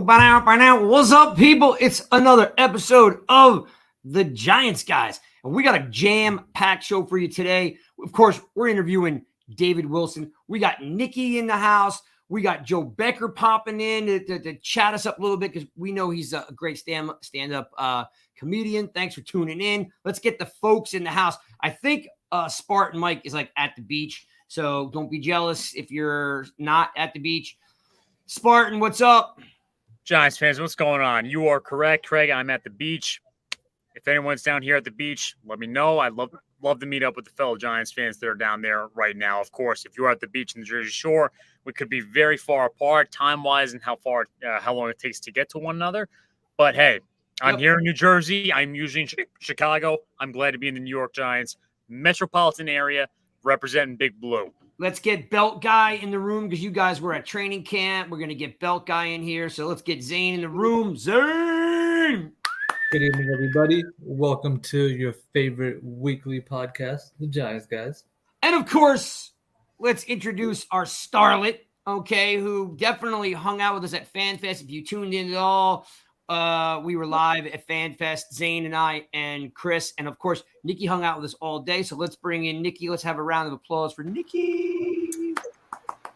What's up, people? It's another episode of the Giants, guys. And we got a jam-packed show for you today. Of course, we're interviewing David Wilson. We got Nikki in the house. We got Joe Becker popping in to chat us up a little bit because we know he's a great stand-up comedian. Thanks for tuning in. Let's get the folks in the house. I think Spartan Mike is like at the beach, so don't be jealous if you're not at the beach. Spartan, what's up? Giants fans, what's going on? You are correct, Craig. I'm at the beach. If anyone's down here at the beach, let me know. I'd love to meet up with the fellow Giants fans that are down there right now. Of course, if you're at the beach in the Jersey Shore, we could be very far apart time-wise and how long it takes to get to one another. But, hey, I'm here in New Jersey. I'm usually in Chicago. I'm glad to be in the New York Giants metropolitan area representing Big Blue. Let's get Belt Guy in the room because you guys were at training camp. We're going to get Belt Guy in here. So let's get Zane in the room. Zane! Good evening, everybody. Welcome to your favorite weekly podcast, The Giants Guys. And, of course, let's introduce our starlet, okay, who definitely hung out with us at FanFest. If you tuned in at all, we were live at FanFest, Zane and I and Chris. And, of course, Nikki hung out with us all day. So let's bring in Nikki. Let's have a round of applause for Nikki.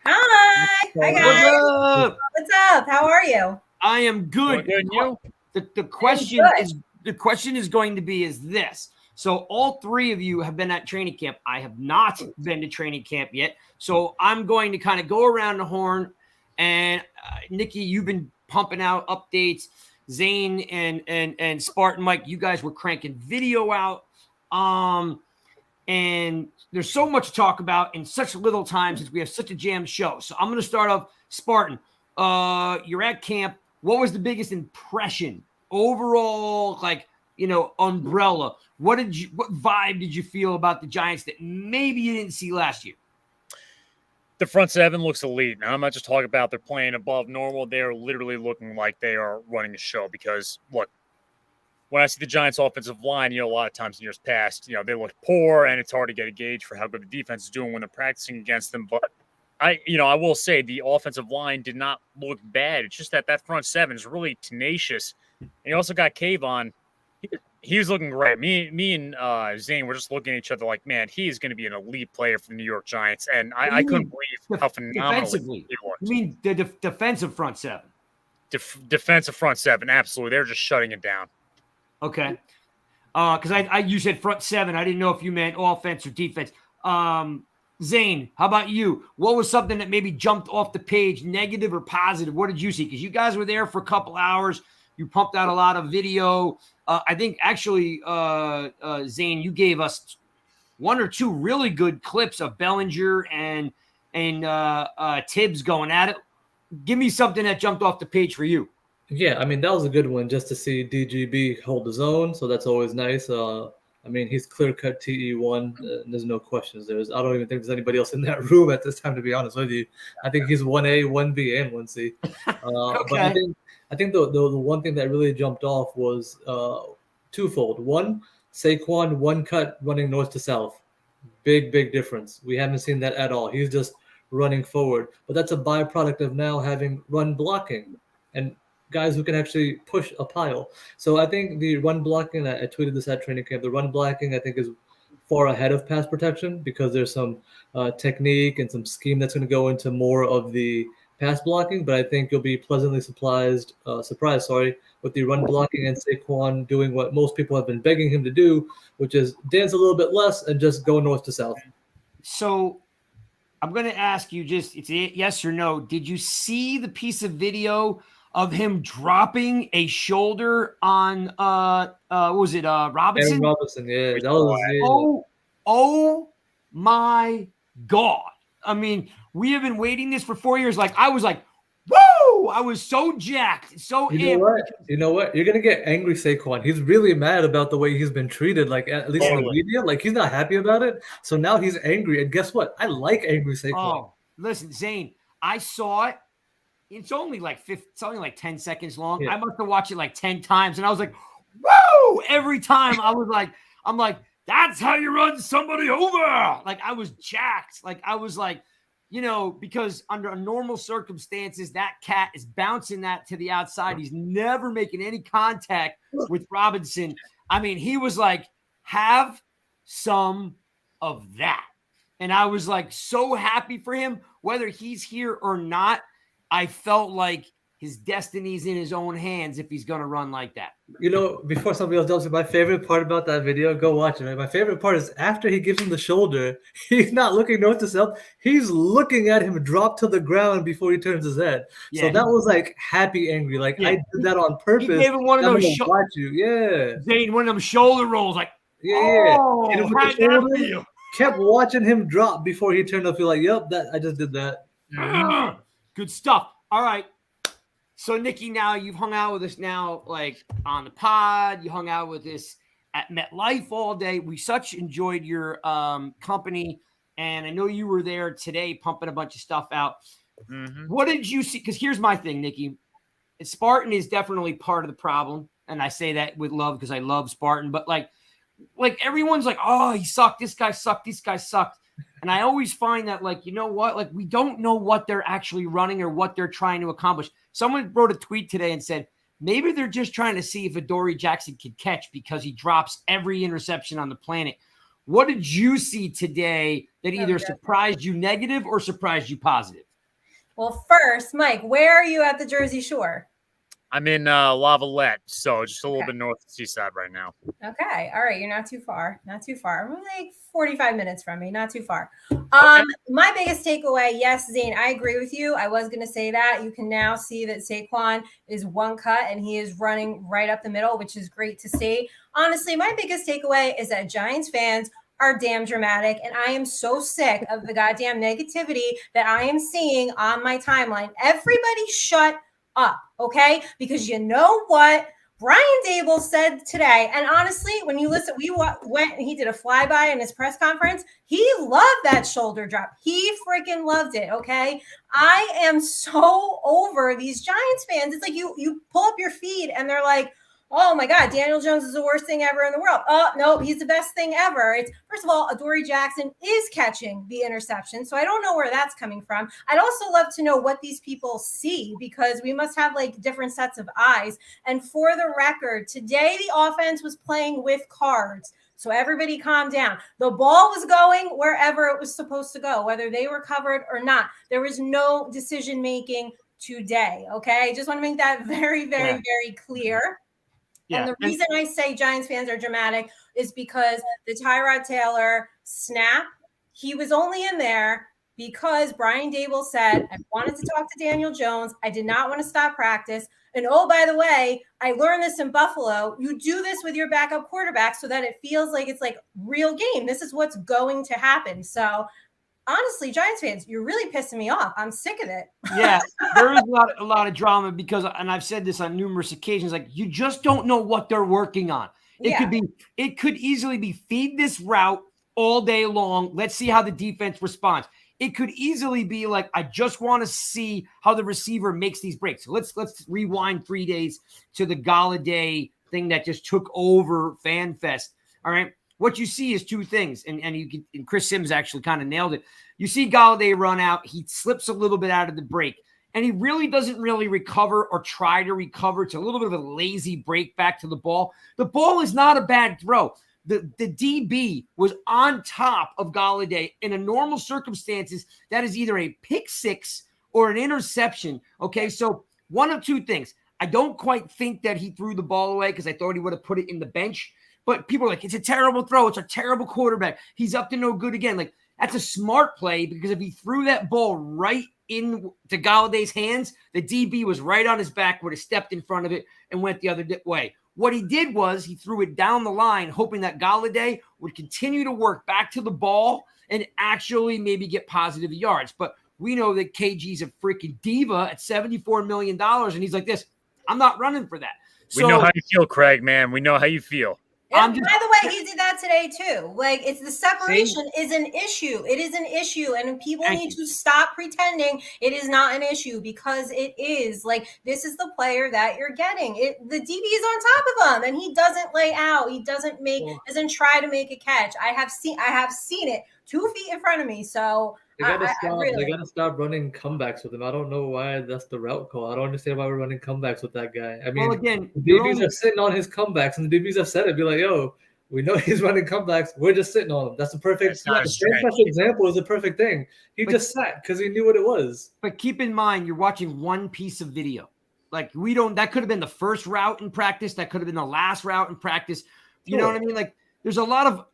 Hi. Hi, guys. What's up? How are you? I am good. Good, you? The question is going to be is this. So all three of you have been at training camp. I have not been to training camp yet. So I'm going to kind of go around the horn. And Nikki, you've been pumping out updates. Zane and Spartan Mike, you guys were cranking video out. And there's so much to talk about in such little time since we have such a jammed show. So I'm going to start off. Spartan, you're at camp. What was the biggest impression overall, like, umbrella? What vibe did you feel about the Giants that maybe you didn't see last year? The front seven looks elite. Now, I'm not just talking about they're playing above normal. They're literally looking like they are running a show because, look, when I see the Giants' offensive line, a lot of times in years past, they look poor, and it's hard to get a gauge for how good the defense is doing when they're practicing against them. But I will say the offensive line did not look bad. It's just that front seven is really tenacious. And you also got Kayvon. He was looking great. Me and Zane were just looking at each other like, man, he is going to be an elite player for the New York Giants. And I couldn't believe how phenomenal he was. You mean the defensive front seven? Defensive front seven, absolutely. They're just shutting it down. Okay. Because you said front seven. I didn't know if you meant offense or defense. Zane, how about you? What was something that maybe jumped off the page, negative or positive? What did you see? Because you guys were there for a couple hours. You pumped out a lot of video. I think actually, Zane, you gave us one or two really good clips of Bellinger and Tibbs going at it. Give me something that jumped off the page for you. Yeah, that was a good one just to see DGB hold his own. So that's always nice. He's clear-cut TE1. There's no questions. I don't even think there's anybody else in that room at this time, to be honest with you. I think he's 1A, 1B, and 1C. Okay. But I think the one thing that really jumped off was twofold. One, Saquon, one cut running north to south. Big difference. We haven't seen that at all. He's just running forward. But that's a byproduct of now having run blocking and guys who can actually push a pile. So I think the run blocking, I tweeted this at training camp, the run blocking I think is far ahead of pass protection because there's some technique and some scheme that's going to go into more of the pass blocking, but I think you'll be pleasantly surprised, with the run blocking and Saquon doing what most people have been begging him to do, which is dance a little bit less and just go north to south. So I'm going to ask you it's a yes or no. Did you see the piece of video of him dropping a shoulder on Robinson? Aaron Robinson, yeah. That was, oh my God. We have been waiting this for 4 years. Like, I was like, woo! I was so jacked. So You know what? You're going to get angry Saquon. He's really mad about the way he's been treated, like at least in the media. Like, he's not happy about it. So now he's angry. And guess what? I like angry Saquon. Oh, listen, Zane, I saw it. It's only like 10 seconds long. Yeah. I must have watched it like 10 times. And I was like, woo! Every time I'm like, that's how you run somebody over. Like, I was jacked. Like, I was like, because under normal circumstances, that cat is bouncing that to the outside. He's never making any contact with Robinson. I mean, he was like, have some of that. And I was like so happy for him, whether he's here or not. I felt like his destiny's in his own hands if he's going to run like that. Before somebody else jumps in, my favorite part about that video, go watch it. Right? My favorite part is after he gives him the shoulder, he's not looking north to south. He's looking at him drop to the ground before he turns his head. Yeah. So that was like happy angry. Like I did that on purpose. He gave him one of those Zane, one of them shoulder rolls. Like, kept watching him drop before he turned up. Feel like, yep, I just did that. Good stuff. All right. So, Nikki, now you've hung out with us now, like on the pod. You hung out with us at MetLife all day. We such enjoyed your company, and I know you were there today pumping a bunch of stuff out. Mm-hmm. What did you see? Because here's my thing, Nikki. Spartan is definitely part of the problem, and I say that with love because I love Spartan. But like everyone's like, oh, he sucked. This guy sucked. This guy sucked. And I always find that, like, you know what? Like, we don't know what they're actually running or what they're trying to accomplish. Someone wrote a tweet today and said, maybe they're just trying to see if Adoree Jackson can catch because he drops every interception on the planet. What did you see today that either surprised you negative or surprised you positive? Well, first, Mike, where are you at the Jersey Shore? I'm in Lavalette, so just a little bit north of the seaside right now. Okay. All right. You're not too far. Not too far. I'm like 45 minutes from me. Not too far. My biggest takeaway, yes, Zane, I agree with you. I was going to say that. You can now see that Saquon is one cut and he is running right up the middle, which is great to see. Honestly, my biggest takeaway is that Giants fans are damn dramatic, and I am so sick of the goddamn negativity that I am seeing on my timeline. Everybody shut up, okay? Because you know what Brian Daboll said today, and honestly, when you listen, we went and he did a flyby in his press conference. He loved that shoulder drop. He freaking loved it, okay? I am so over these Giants fans. It's like you pull up your feed and they're like, oh my God, Daniel Jones is the worst thing ever in the world. Oh, no, he's the best thing ever. It's, first of all, Adoree Jackson is catching the interception. So I don't know where that's coming from. I'd also love to know what these people see because we must have like different sets of eyes. And for the record, today the offense was playing with cards. So everybody calm down. The ball was going wherever it was supposed to go, whether they were covered or not. There was no decision-making today, okay? I just want to make that very, very, very clear. Yeah. And the reason I say Giants fans are dramatic is because the Tyrod Taylor snap, he was only in there because Brian Daboll said, I wanted to talk to Daniel Jones. I did not want to stop practice. And oh, by the way, I learned this in Buffalo. You do this with your backup quarterback so that it feels like it's like real game. This is what's going to happen. So honestly, Giants fans, you're really pissing me off. I'm sick of it. Yeah, there is a lot of drama because, and I've said this on numerous occasions, like you just don't know what they're working on. It could easily be feed this route all day long. Let's see how the defense responds. It could easily be like, I just want to see how the receiver makes these breaks. So let's rewind 3 days to the Galladay thing that just took over FanFest. All right. What you see is two things, and Chris Sims actually kind of nailed it. You see Galladay run out. He slips a little bit out of the break, and he really doesn't really recover or try to recover. It's a little bit of a lazy break back to the ball. The ball is not a bad throw. The DB was on top of Galladay. In a normal circumstances, that is either a pick six or an interception. Okay, so one of two things. I don't quite think that he threw the ball away because I thought he would have put it in the bench. But people are like, it's a terrible throw. It's a terrible quarterback. He's up to no good again. Like, that's a smart play because if he threw that ball right into Galladay's hands, the DB was right on his back, would have stepped in front of it and went the other way. What he did was he threw it down the line, hoping that Galladay would continue to work back to the ball and actually maybe get positive yards. But we know that KG's a freaking diva at $74 million, and he's like this. I'm not running for that. We know how you feel, Craig, man. We know how you feel. And by the way, he did that today too. Like, it's the separation is an issue. It is an issue, and people need to stop pretending it is not an issue because it is. Like, this is the player that you're getting. The DB is on top of him, and he doesn't lay out. He doesn't try to make a catch. I have seen it 2 feet in front of me. So They gotta I stop. really. They gotta stop running comebacks with him. I don't know why that's the route call. I don't understand why we're running comebacks with that guy. I mean, Well, again, the you're DBs only are sitting on his comebacks, and the DBs have said it. Be like, yo, we know he's running comebacks. We're just sitting on him. That's the perfect. It's not a The stretch. fantastic example is the perfect thing. He But- just sat because he knew what it was. But keep in mind, you're watching one piece of video. Like that could have been the first route in practice. That could have been the last route in practice. You know what I mean? Like there's a lot of,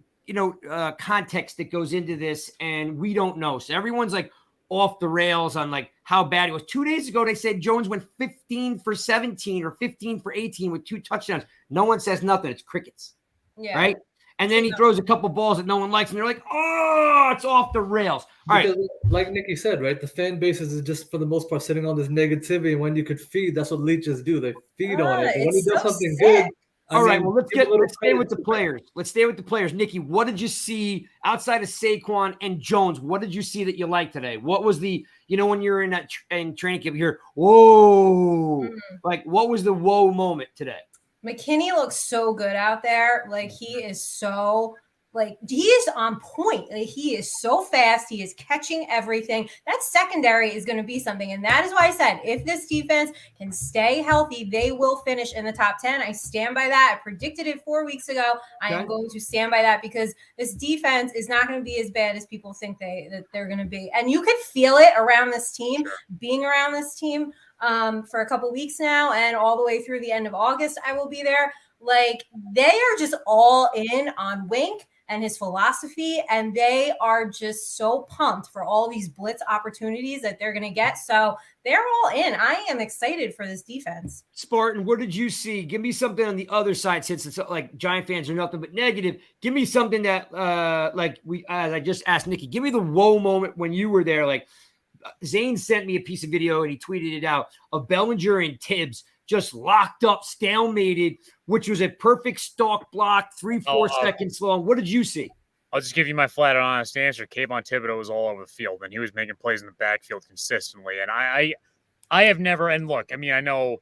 context that goes into this and we don't know. So everyone's like off the rails on like how bad it was. 2 days ago, they said Jones went 15 for 17 or 15 for 18 with 2 touchdowns. No one says nothing. It's crickets. Yeah. Right. And then he throws a couple balls that no one likes, and they're like, "Oh, it's off the rails." All right, Because, like Nikki said, right, the fan base is just for the most part sitting on this negativity, and when you could feed, that's what leeches do. They feed on it. But when he It's does so something sick. good, all right. Well, let's stay with the credit. players. Let's stay with the players. Nikki, what did you see outside of Saquon and Jones? What did you see that you liked today? What was the, when you're in that in training camp, you hear, "Whoa!" Like, what was the whoa moment today? McKinney looks so good out there. Like he is so he is on point. Like he is so fast. He is catching everything. That secondary is going to be something. And that is why I said, if this defense can stay healthy, they will finish in the top 10. I stand by that. I predicted it 4 weeks ago. I am going to stand by that because this defense is not going to be as bad as people think that they're going to be. And you could feel it around this team, being around this team for a couple weeks now, and all the way through the end of August, I will be there. Like they are just all in on Wink and his philosophy, and they are just so pumped for all these blitz opportunities that they're going to get. So they're all in. I am excited for this defense. Spartan, what did you see? Give me something on the other side, since it's like Giant fans are nothing but negative. Give me something that, as I just asked Nikki, give me the whoa moment when you were there. Like Zane sent me a piece of video and he tweeted it out of Bellinger and Tibbs just locked up, stalemated, which was a perfect stalk block, 3-4 seconds long. What did you see? I'll just give you my flat and honest answer. Kayvon Thibodeau was all over the field, and he was making plays in the backfield consistently. And I have never – and look, I mean, I know,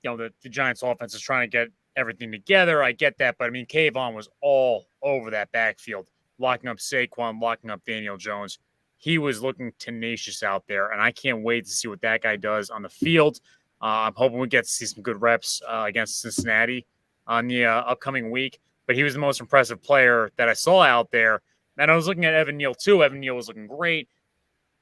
the Giants offense is trying to get everything together. I get that. But, I mean, Kayvon was all over that backfield, locking up Saquon, locking up Daniel Jones. He was looking tenacious out there, and I can't wait to see what that guy does on the field. I'm hoping we get to see some good reps against Cincinnati on the upcoming week. But he was the most impressive player that I saw out there. And I was looking at Evan Neal too. Evan Neal was looking great.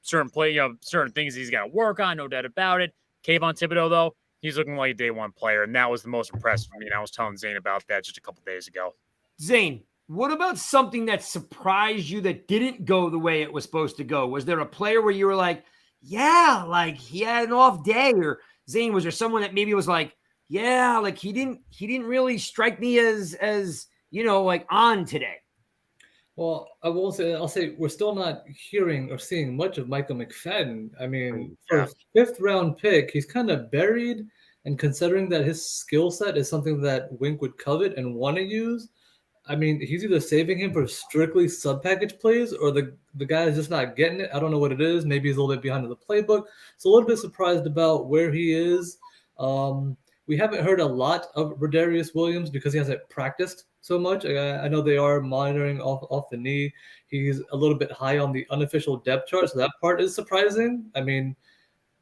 Certain things he's got to work on, no doubt about it. Kayvon Thibodeau, though, he's looking like a day one player, and that was the most impressive for me. And I was telling Zane about that just a couple days ago. Zane, what about something that surprised you that didn't go the way it was supposed to go? Was there a player where you were like, yeah, like he had an off day? Or Zane, was there someone that maybe was like, yeah, like he didn't really strike me as like on today? Well, I'll say we're still not hearing or seeing much of Michael McFadden. I mean, for a 5th round pick, he's kind of buried. And considering that his skill set is something that Wink would covet and want to use, I mean, he's either saving him for strictly sub-package plays or the guy is just not getting it. I don't know what it is. Maybe he's a little bit behind in the playbook. So a little bit surprised about where he is. We haven't heard a lot of Rodarius Williams because he hasn't practiced so much. I know they are monitoring off the knee. He's a little bit high on the unofficial depth chart, so that part is surprising. I mean,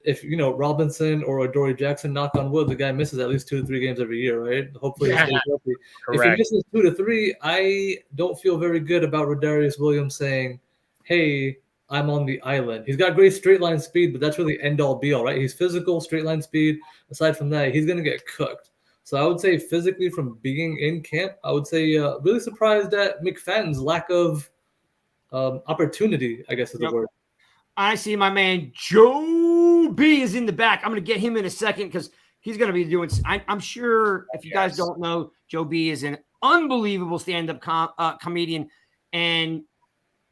if Robinson or Adoree Jackson, knock on wood, the guy misses at least 2 to 3 games every year, right? Hopefully he stays healthy. If he misses 2 to 3, I don't feel very good about Rodarius Williams saying, hey, I'm on the island. He's got great straight line speed, but that's really end all be all, right? He's physical, straight line speed. Aside from that, he's going to get cooked. So I would say physically from being in camp, I would say really surprised at McFadden's lack of opportunity, I guess is the word. I see my man Joe B is in the back. I'm going to get him in a second because he's going to be doing – I'm sure if you guys don't know, Joe B is an unbelievable stand-up comedian. And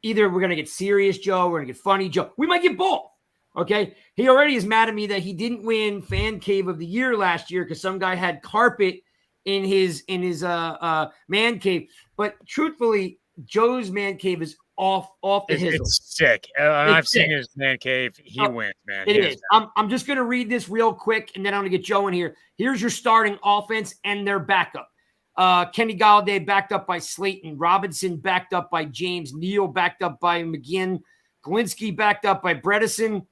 either we're going to get serious Joe, we're going to get funny Joe. We might get both. Okay, he already is mad at me that he didn't win Fan Cave of the Year last year because some guy had carpet in his man cave. But truthfully, Joe's man cave is off the hizzle. It's sick. I've seen his man cave. He wins, man. It is. I'm just going to read this real quick, and then I'm going to get Joe in here. Here's your starting offense and their backup. Kenny Galladay backed up by Slayton. Robinson backed up by James. Neal backed up by McGinn. Galinsky backed up by Bredesen.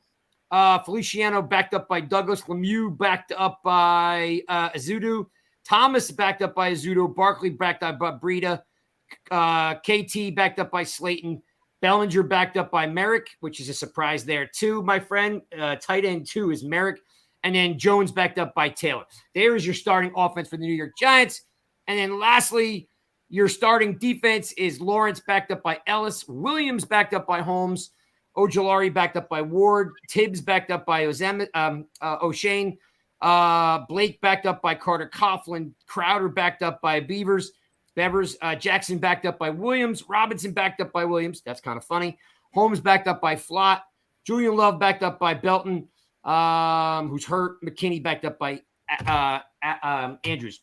Feliciano backed up by Douglas. Lemieux backed up by Azudu. Thomas backed up by Azudu. Barkley backed up by Breida. KT backed up by Slayton. Bellinger backed up by Merrick, which is a surprise there too, my friend. Tight end 2 is Merrick. And then Jones backed up by Taylor. There is your starting offense for the New York Giants. And then lastly, your starting defense is Lawrence backed up by Ellis. Williams backed up by Holmes. Ojolari backed up by Ward. Tibbs backed up by O'Shane. Blake backed up by Carter Coughlin. Crowder backed up by Bevers. Jackson backed up by Williams. Robinson backed up by Williams. That's kind of funny. Holmes backed up by Flott. Julian Love backed up by Belton, who's hurt. McKinney backed up by Andrews.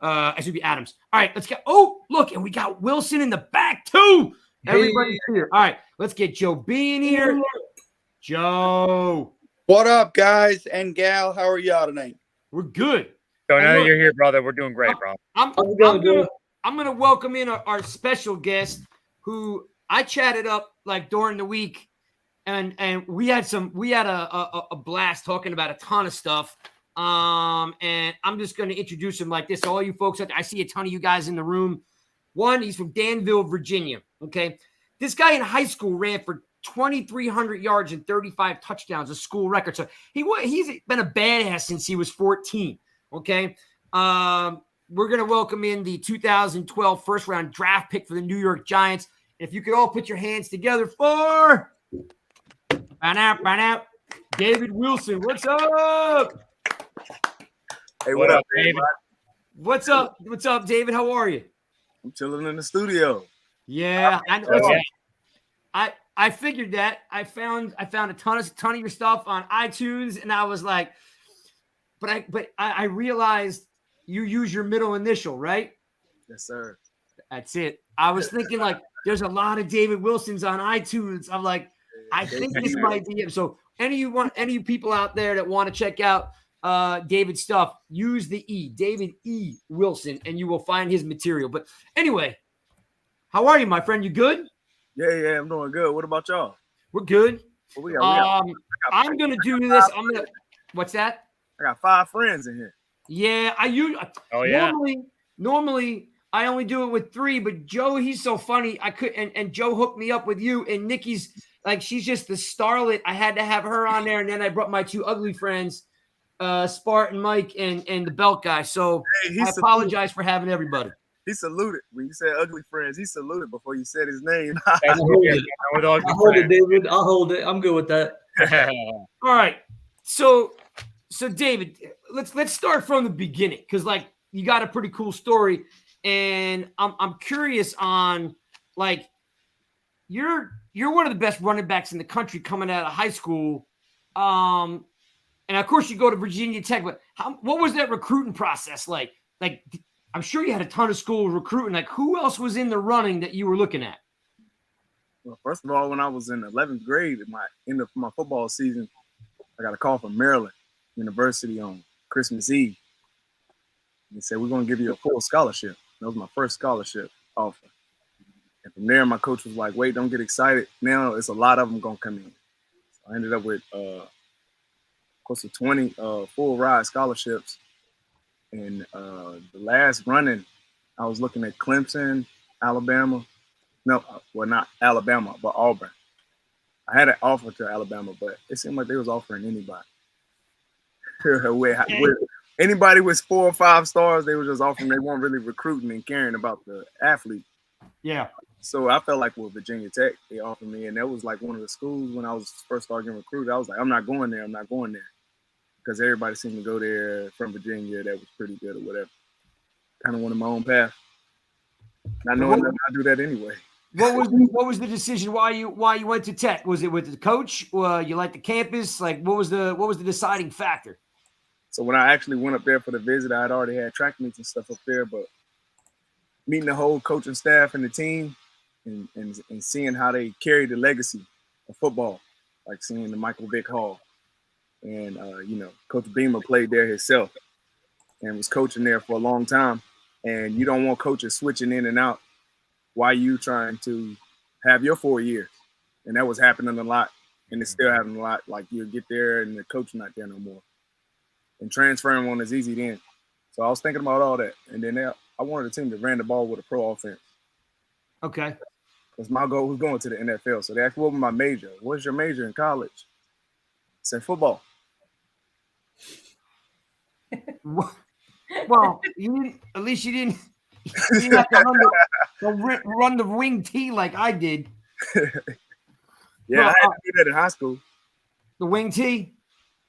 It should be Adams. All right, let's get. Oh, look, and we got Wilson in the back too. Everybody's here. All right, let's get Joe B in here. Joe. What up, guys and gal? How are y'all tonight? We're good. So now that you're here, brother, we're doing great, bro. I'm gonna welcome in our special guest, who I chatted up like during the week, and we had a blast talking about a ton of stuff. And I'm just gonna introduce him like this. All you folks, I see a ton of you guys in the room. One, he's from Danville, Virginia. Okay, this guy in high school ran for 2,300 yards and 35 touchdowns, a school record. So he's been a badass since he was 14. Okay. We're going to welcome in the 2012 first round draft pick for the New York Giants. If you could all put your hands together for David Wilson. What's up? Hey, what up, David? What's up? What's up, David? How are you? I'm chilling in the studio. Yeah. I figured that. I found a ton of your stuff on iTunes, and I was like, but I realized you use your middle initial, right? Yes, sir. That's it. I was thinking like there's a lot of David Wilsons on iTunes. I'm like, I think this might be it. So any of you people out there that want to check out David's stuff, use the David E. Wilson, and you will find his material. But anyway, how are you, my friend? You good? Yeah, I'm doing good. What about y'all? We're good. What we got? I'm gonna do this. What's that? I got 5 friends in here. Yeah, Normally I only do it with 3, but Joe, he's so funny. I could and Joe hooked me up with you, and Nikki's like, she's just the starlet. I had to have her on there, and then I brought my 2 ugly friends, Spartan Mike and the Belt guy. So I apologize for having everybody. He saluted when you said ugly friends. He saluted before you said his name. I'll hold it, David. I'll hold it. I'm good with that. All right. So David, let's start from the beginning, because like you got a pretty cool story, and I'm curious on like you're one of the best running backs in the country coming out of high school, and of course you go to Virginia Tech. But what was that recruiting process like? Like I'm sure you had a ton of schools recruiting. Like who else was in the running that you were looking at? Well, first of all, when I was in 11th grade, at my end of my football season, I got a call from Maryland University on Christmas Eve. They said, we're going to give you a full scholarship. That was my first scholarship offer. And from there, my coach was like, wait, don't get excited. Now it's a lot of them going to come in. So I ended up with close to 20 full ride scholarships. And the last running, I was looking at Clemson, Alabama. No, well, not Alabama, but Auburn. I had an offer to Alabama, but it seemed like they was offering anybody. Anybody with 4 or 5 stars, they were just offering. They weren't really recruiting and caring about the athlete. Yeah. So I felt like with Virginia Tech, they offered me, and that was like one of the schools when I was first starting getting recruited. I was like, I'm not going there. Because everybody seemed to go there from Virginia that was pretty good or whatever. Kind of went my own path. Not knowing that I do that anyway. What was the decision why you went to Tech? Was it with the coach? You liked the campus? Like what was the deciding factor? So when I actually went up there for the visit, I had already had track meets and stuff up there, but meeting the whole coaching staff and the team and seeing how they carry the legacy of football, like seeing the Michael Vick Hall. And, Coach Beamer played there himself and was coaching there for a long time. And you don't want coaches switching in and out while you trying to have your 4 years. And that was happening a lot, and it's still happening a lot. Like, you'll get there and the coach not there no more. And transferring one is easy then. So I was thinking about all that. And then I wanted a team that ran the ball with a pro offense. Okay. Because my goal was going to the NFL. So they asked, what was my major? What's your major in college? I said, football. Well, at least you didn't have to run the wing T like I did. Yeah, I had to do that in high school. The wing T?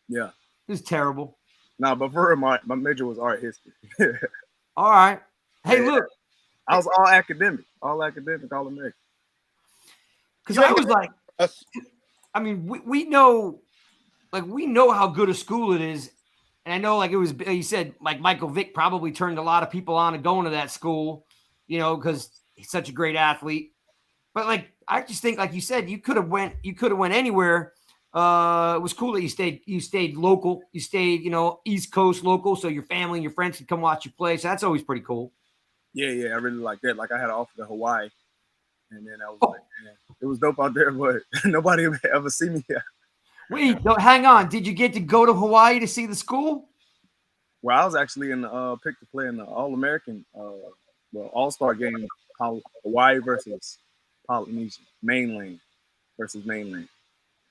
Yeah. It was terrible. No, but for real, my major was art history. All right. Hey, look. I was all academic, all American. Because I was like, I mean, we know how good a school it is. And I know, like, it was, you said, like, Michael Vick probably turned a lot of people on to going to that school, you know, because he's such a great athlete. But, like, I just think, like you said, you could have went anywhere. It was cool that you stayed local. You stayed, you know, East Coast local, so your family and your friends could come watch you play. So that's always pretty cool. Yeah, I really like that. Like, I had an offer to Hawaii, and then I was like, man, it was dope out there, but nobody ever see me. Wait, hang on. Did you get to go to Hawaii to see the school? Well, I was actually in the picked to play in the All-American, All-Star game, Hawaii versus Polynesia, mainland versus mainland.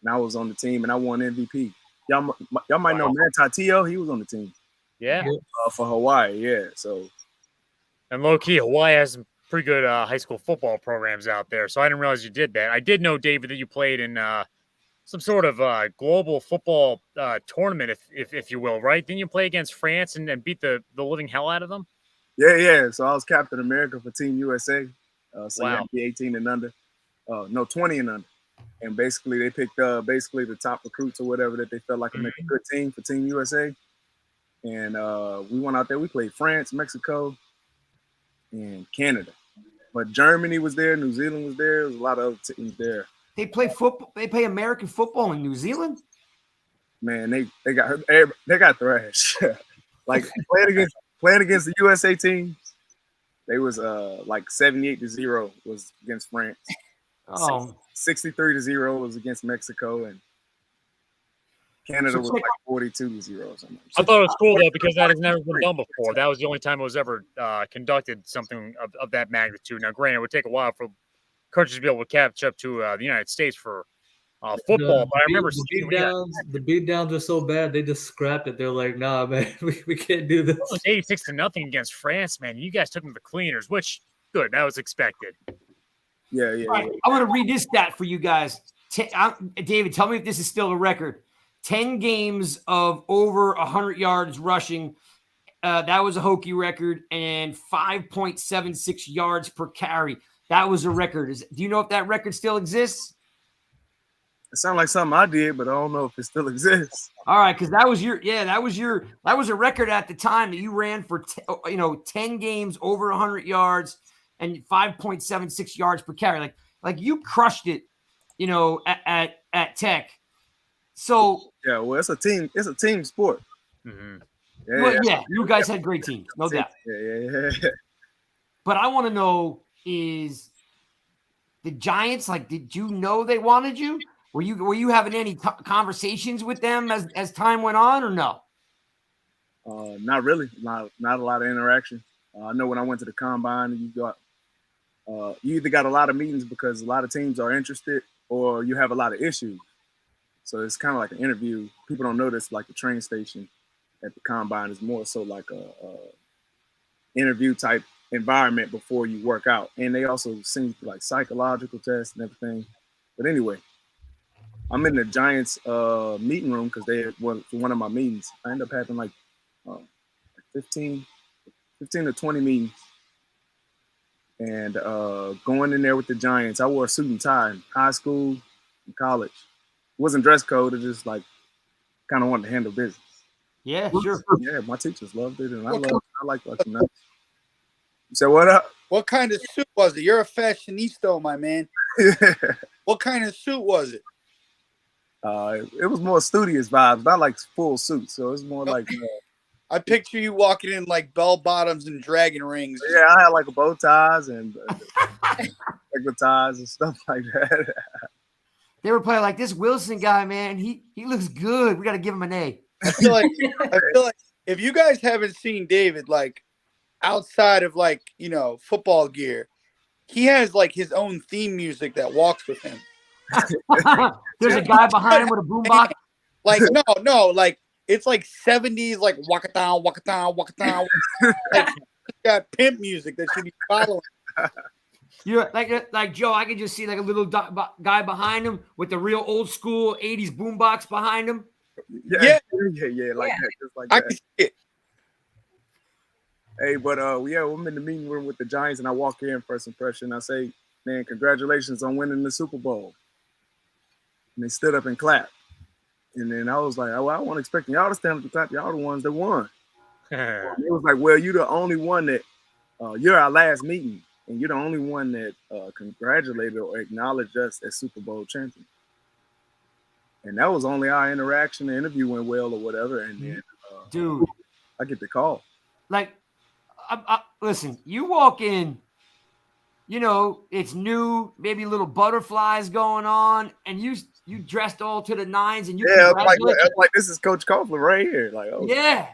And I was on the team, and I won MVP. Y'all might know Manti Teo. He was on the team. Yeah. For Hawaii, yeah. So. And low-key, Hawaii has some pretty good high school football programs out there. So I didn't realize you did that. I did know, David, that you played in some sort of global football tournament, if you will, right? Didn't you play against France and beat the living hell out of them? Yeah. So I was Captain America for Team USA. So you had to be 18 and under. 20 and under. And basically, they picked the top recruits or whatever that they felt like would make a good team for Team USA. And we went out there. We played France, Mexico, and Canada. But Germany was there. New Zealand was there. There was a lot of other teams there. They play football. They play American football in New Zealand. Man, they got thrashed. Like playing against the USA teams, they was like 78-0 was against France. 63-0 was against Mexico, and Canada was like 42-0 or something. I thought it was cool though because that has never been done before. That was the only time it was ever conducted, something of that magnitude. Now, granted, it would take a while for coaches to be able to catch up to the United States for football. But I remember the beatdowns were so bad they just scrapped it. They're like, nah, man, we can't do this. It was 86-0 against France, man. You guys took them to cleaners, which good. That was expected. Yeah. Right, I want to read this stat for you guys. David, tell me if this is still a record. 10 games of over 100 yards rushing. That was a Hokie record, and 5.76 yards per carry. That was a record. Do you know if that record still exists? It sounds like something I did, but I don't know if it still exists. All right, because that was a record at the time that you ran for 10 games over 100 yards and 5.76 yards per carry. Like you crushed it, at Tech. So yeah, well, it's a team sport. Mm-hmm. You guys had great teams, no doubt. Yeah. But I want to know is the Giants, like, did you know they wanted you? Were you having any conversations with them as time went on, or no? Not really. Not a lot of interaction. I know when I went to the combine, you either got a lot of meetings because a lot of teams are interested, or you have a lot of issues. So it's kind of like an interview. People don't notice, like the train station at the combine is more so like a interview type environment before you work out. And they also send like psychological tests and everything. But anyway, I'm in the Giants meeting room because they were one of my meetings. I ended up having like 15 to 20 meetings. And going in there with the Giants, I wore a suit and tie in high school and college. It wasn't dress code. It just like kind of wanted to handle business. Yeah, sure. Yeah, my teachers loved it, and I like watching that. You said what up? What kind of suit was it? You're a fashionista, my man. What kind of suit was it? It was more studious vibes, not like full suits. So it's more like. I picture you walking in like bell bottoms and dragon rings. Yeah, I had like a bow ties and regular ties and stuff like that. They were playing like this Wilson guy, man. He looks good. We got to give him an A. I feel like if you guys haven't seen David, like outside of like, football gear, he has like his own theme music that walks with him. There's a guy behind him with a boombox. Like, no, like it's like 70s, like walk down. Like, got pimp music that should be following. You're like Joe. I can just see like a little guy behind him with the real old school 80s boombox behind him. Yeah, like that, just like I that. can see it. Hey, but I'm in the meeting room with the Giants, and I walk in, first impression. I say, man, congratulations on winning the Super Bowl. And they stood up and clapped. And then I was like, oh, I wasn't expecting y'all to stand up and clap. Y'all the ones that won. And it was like, well, you're the only one that you're our last meeting, and you're the only one that congratulated or acknowledged us as Super Bowl champions. And that was only our interaction. The interview went well or whatever. And then, dude, I get the call. Like, listen, you walk in, it's new, maybe little butterflies going on, and you dressed all to the nines, and like this is Coach Coughlin right here. Like, oh yeah,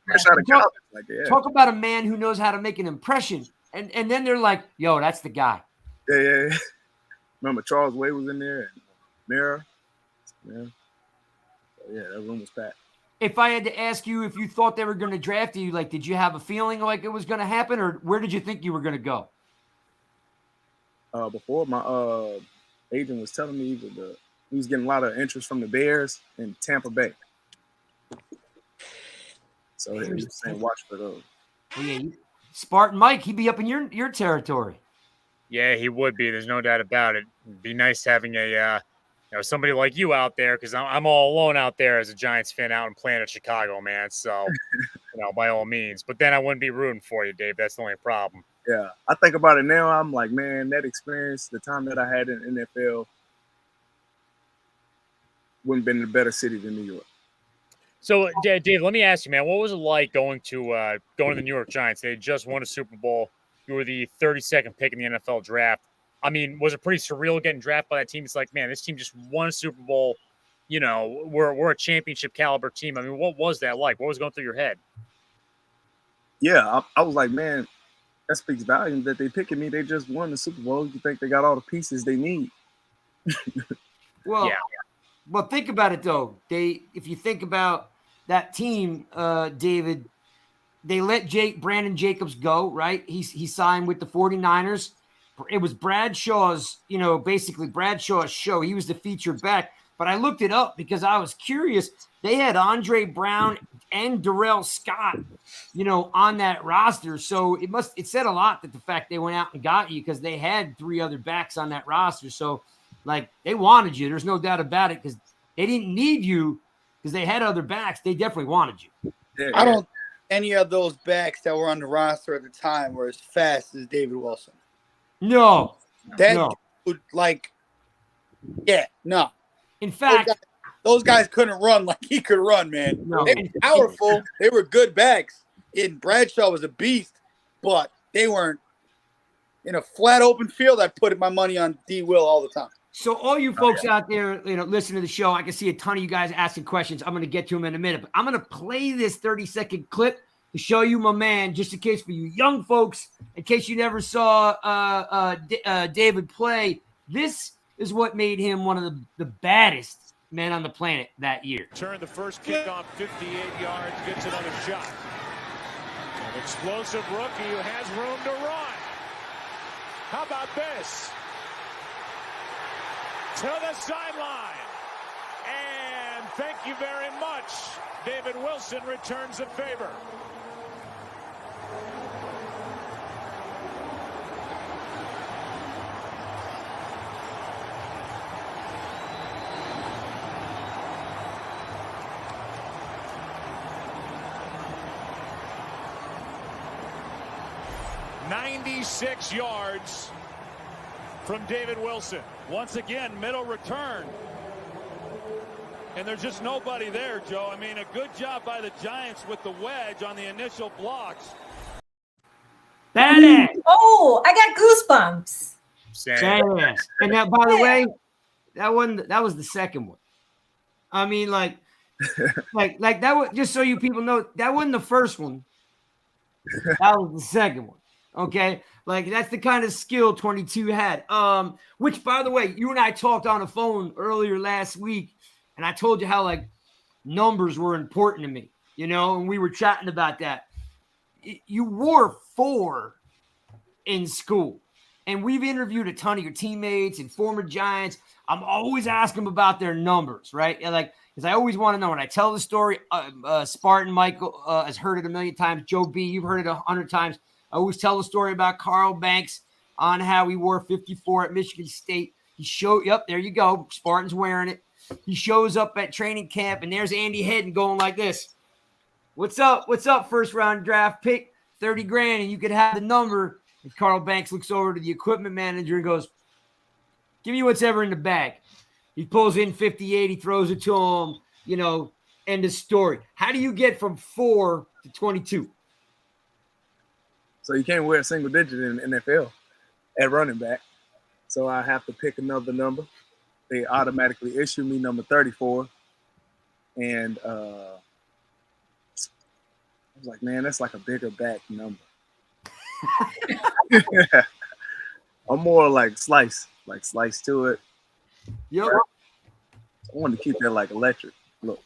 fresh out of college. Like, yeah. Talk about a man who knows how to make an impression, and then they're like, yo, that's the guy. Yeah. Remember Charles Wade was in there, and Mira. Yeah, that room was packed. If I had to ask you if you thought they were going to draft you, like, did you have a feeling like it was going to happen, or where did you think you were going to go? Before my agent was telling me he was getting a lot of interest from the Bears in Tampa Bay. So he was saying, watch for those. Oh, yeah, Spartan Mike, he'd be up in your territory. Yeah, he would be. There's no doubt about it. It'd be nice having a somebody like you out there, because I'm all alone out there as a Giants fan out in Planet Chicago, man. So, by all means. But then I wouldn't be rooting for you, Dave. That's the only problem. Yeah, I think about it now. I'm like, man, that experience, the time that I had in NFL, wouldn't have been in a better city than New York. So, Dave, let me ask you, man, what was it like going to the New York Giants? They had just won a Super Bowl. You were the 32nd pick in the NFL draft. I mean, was it pretty surreal getting drafted by that team? It's like, man, this team just won a Super Bowl. We're a championship caliber team. I mean, what was that like? What was going through your head? Yeah, I was like, man, that speaks volumes that they picking me. They just won the Super Bowl. You think they got all the pieces they need? Well, think about it though. If you think about that team, David, they let Brandon Jacobs go, right? He signed with the 49ers. It was Bradshaw's, basically Bradshaw's show. He was the featured back. But I looked it up because I was curious. They had Andre Brown and Darrell Scott, on that roster. So it said a lot that the fact they went out and got you, because they had 3 other backs on that roster. So, like, they wanted you. There's no doubt about it, because they didn't need you because they had other backs. They definitely wanted you. Yeah, I don't any of those backs that were on the roster at the time were as fast as David Wilson. No. Dude, like, no. In fact, those guys couldn't run like he could run, man. No. They were powerful. They were good backs. And Bradshaw was a beast, but they weren't in a flat open field. I put my money on D. Will all the time. So all you folks out there, listen to the show. I can see a ton of you guys asking questions. I'm going to get to them in a minute, but I'm going to play this 30-second clip to show you my man, just in case for you young folks, in case you never saw David play. This is what made him one of the baddest men on the planet that year. Turn the first kick off 58 yards, gets another shot. An explosive rookie who has room to run. How about this? To the sideline. And thank you very much. David Wilson returns the favor. "96 yards from David Wilson. Once again, middle return. And there's just nobody there, Joe. I mean, a good job by the Giants with the wedge on the initial blocks. Badass. Oh, I got goosebumps. Badass. And now, by the way, That was the second one. I mean, like that was, just so you people know, that wasn't the first one. That was the second one. Okay. Like, that's the kind of skill 22 had. Which, by the way, you and I talked on the phone earlier last week, and I told you how, like, numbers were important to me, and we were chatting about that. You wore 4 in school, and we've interviewed a ton of your teammates and former Giants. I'm always asking them about their numbers, right? And like, because I always want to know. When I tell the story, Spartan Michael has heard it a million times. Joe B, you've heard it 100 times. I always tell the story about Carl Banks on how he wore 54 at Michigan State. He showed, yep, there you go. Spartan's wearing it. He shows up at training camp, and there's Andy Hedden going like this. What's up? What's up, first round draft pick? 30 grand, and you could have the number. And Carl Banks looks over to the equipment manager and goes, give me what's ever in the bag. He pulls in 58. He throws it to him, end of story. How do you get from 4 to 22? So you can't wear a single digit in the NFL at running back. So I have to pick another number. They automatically issue me number 34. And I was like, man, that's like a bigger back number. I'm more like slice to it. Yep. I wanted to keep that like electric look.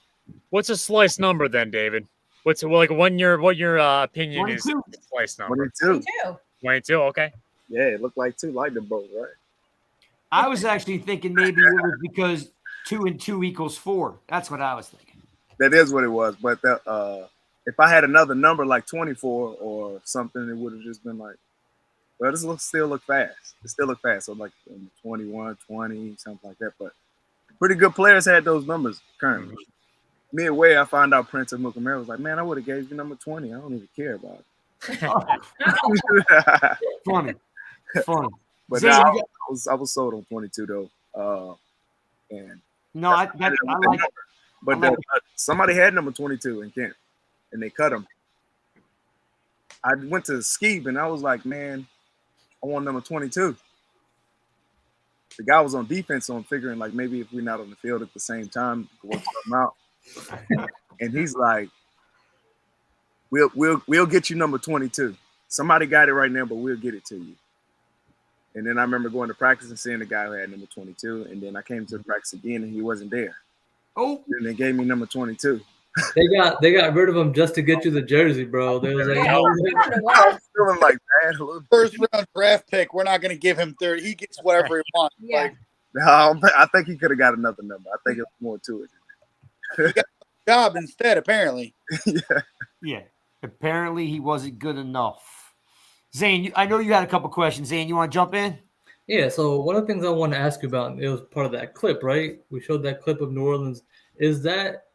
What's a slice number then, David? What's like what your opinion 22. is of the slice number? 22. 22, okay. Yeah, it looked like 2 lightning bolts, right? I was actually thinking maybe it was because 2 and 2 equals 4. That's what I was thinking. That is what it was. But if I had another number like 24 or something, it would have just been like, well, this still look fast. It still look fast. So like 21, 20, something like that. But pretty good players had those numbers currently. Midway, I found out Prince of Mukamara was like, man, I would have gave you number 20. I don't even care about it. Funny. But Zane, nah, I was sold on 22 though. And no, I like it. But somebody had number 22 in Kent, and they cut him. I went to Skeeb, and I was like, man, I want number 22. The guy was on defense, so I'm figuring like maybe if we're not on the field at the same time, we'll come out. And he's like, we'll get you number 22. Somebody got it right now, but we'll get it to you. And then I remember going to practice and seeing the guy who had number 22. And then I came to the practice again, and he wasn't there. Oh, and they gave me number 22. They got rid of him just to get you the jersey, bro. They was like, I was feeling like that. First round draft pick. We're not going to give him 30. He gets whatever he wants. Yeah. Like, no, I think he could have got another number. I think it's more to it. he got a job instead, apparently. Yeah. Apparently he wasn't good enough. Zane, I know you had a couple questions. Zane, you want to jump in? Yeah, so one of the things I want to ask you about, it was part of that clip, right? We showed that clip of New Orleans. Is that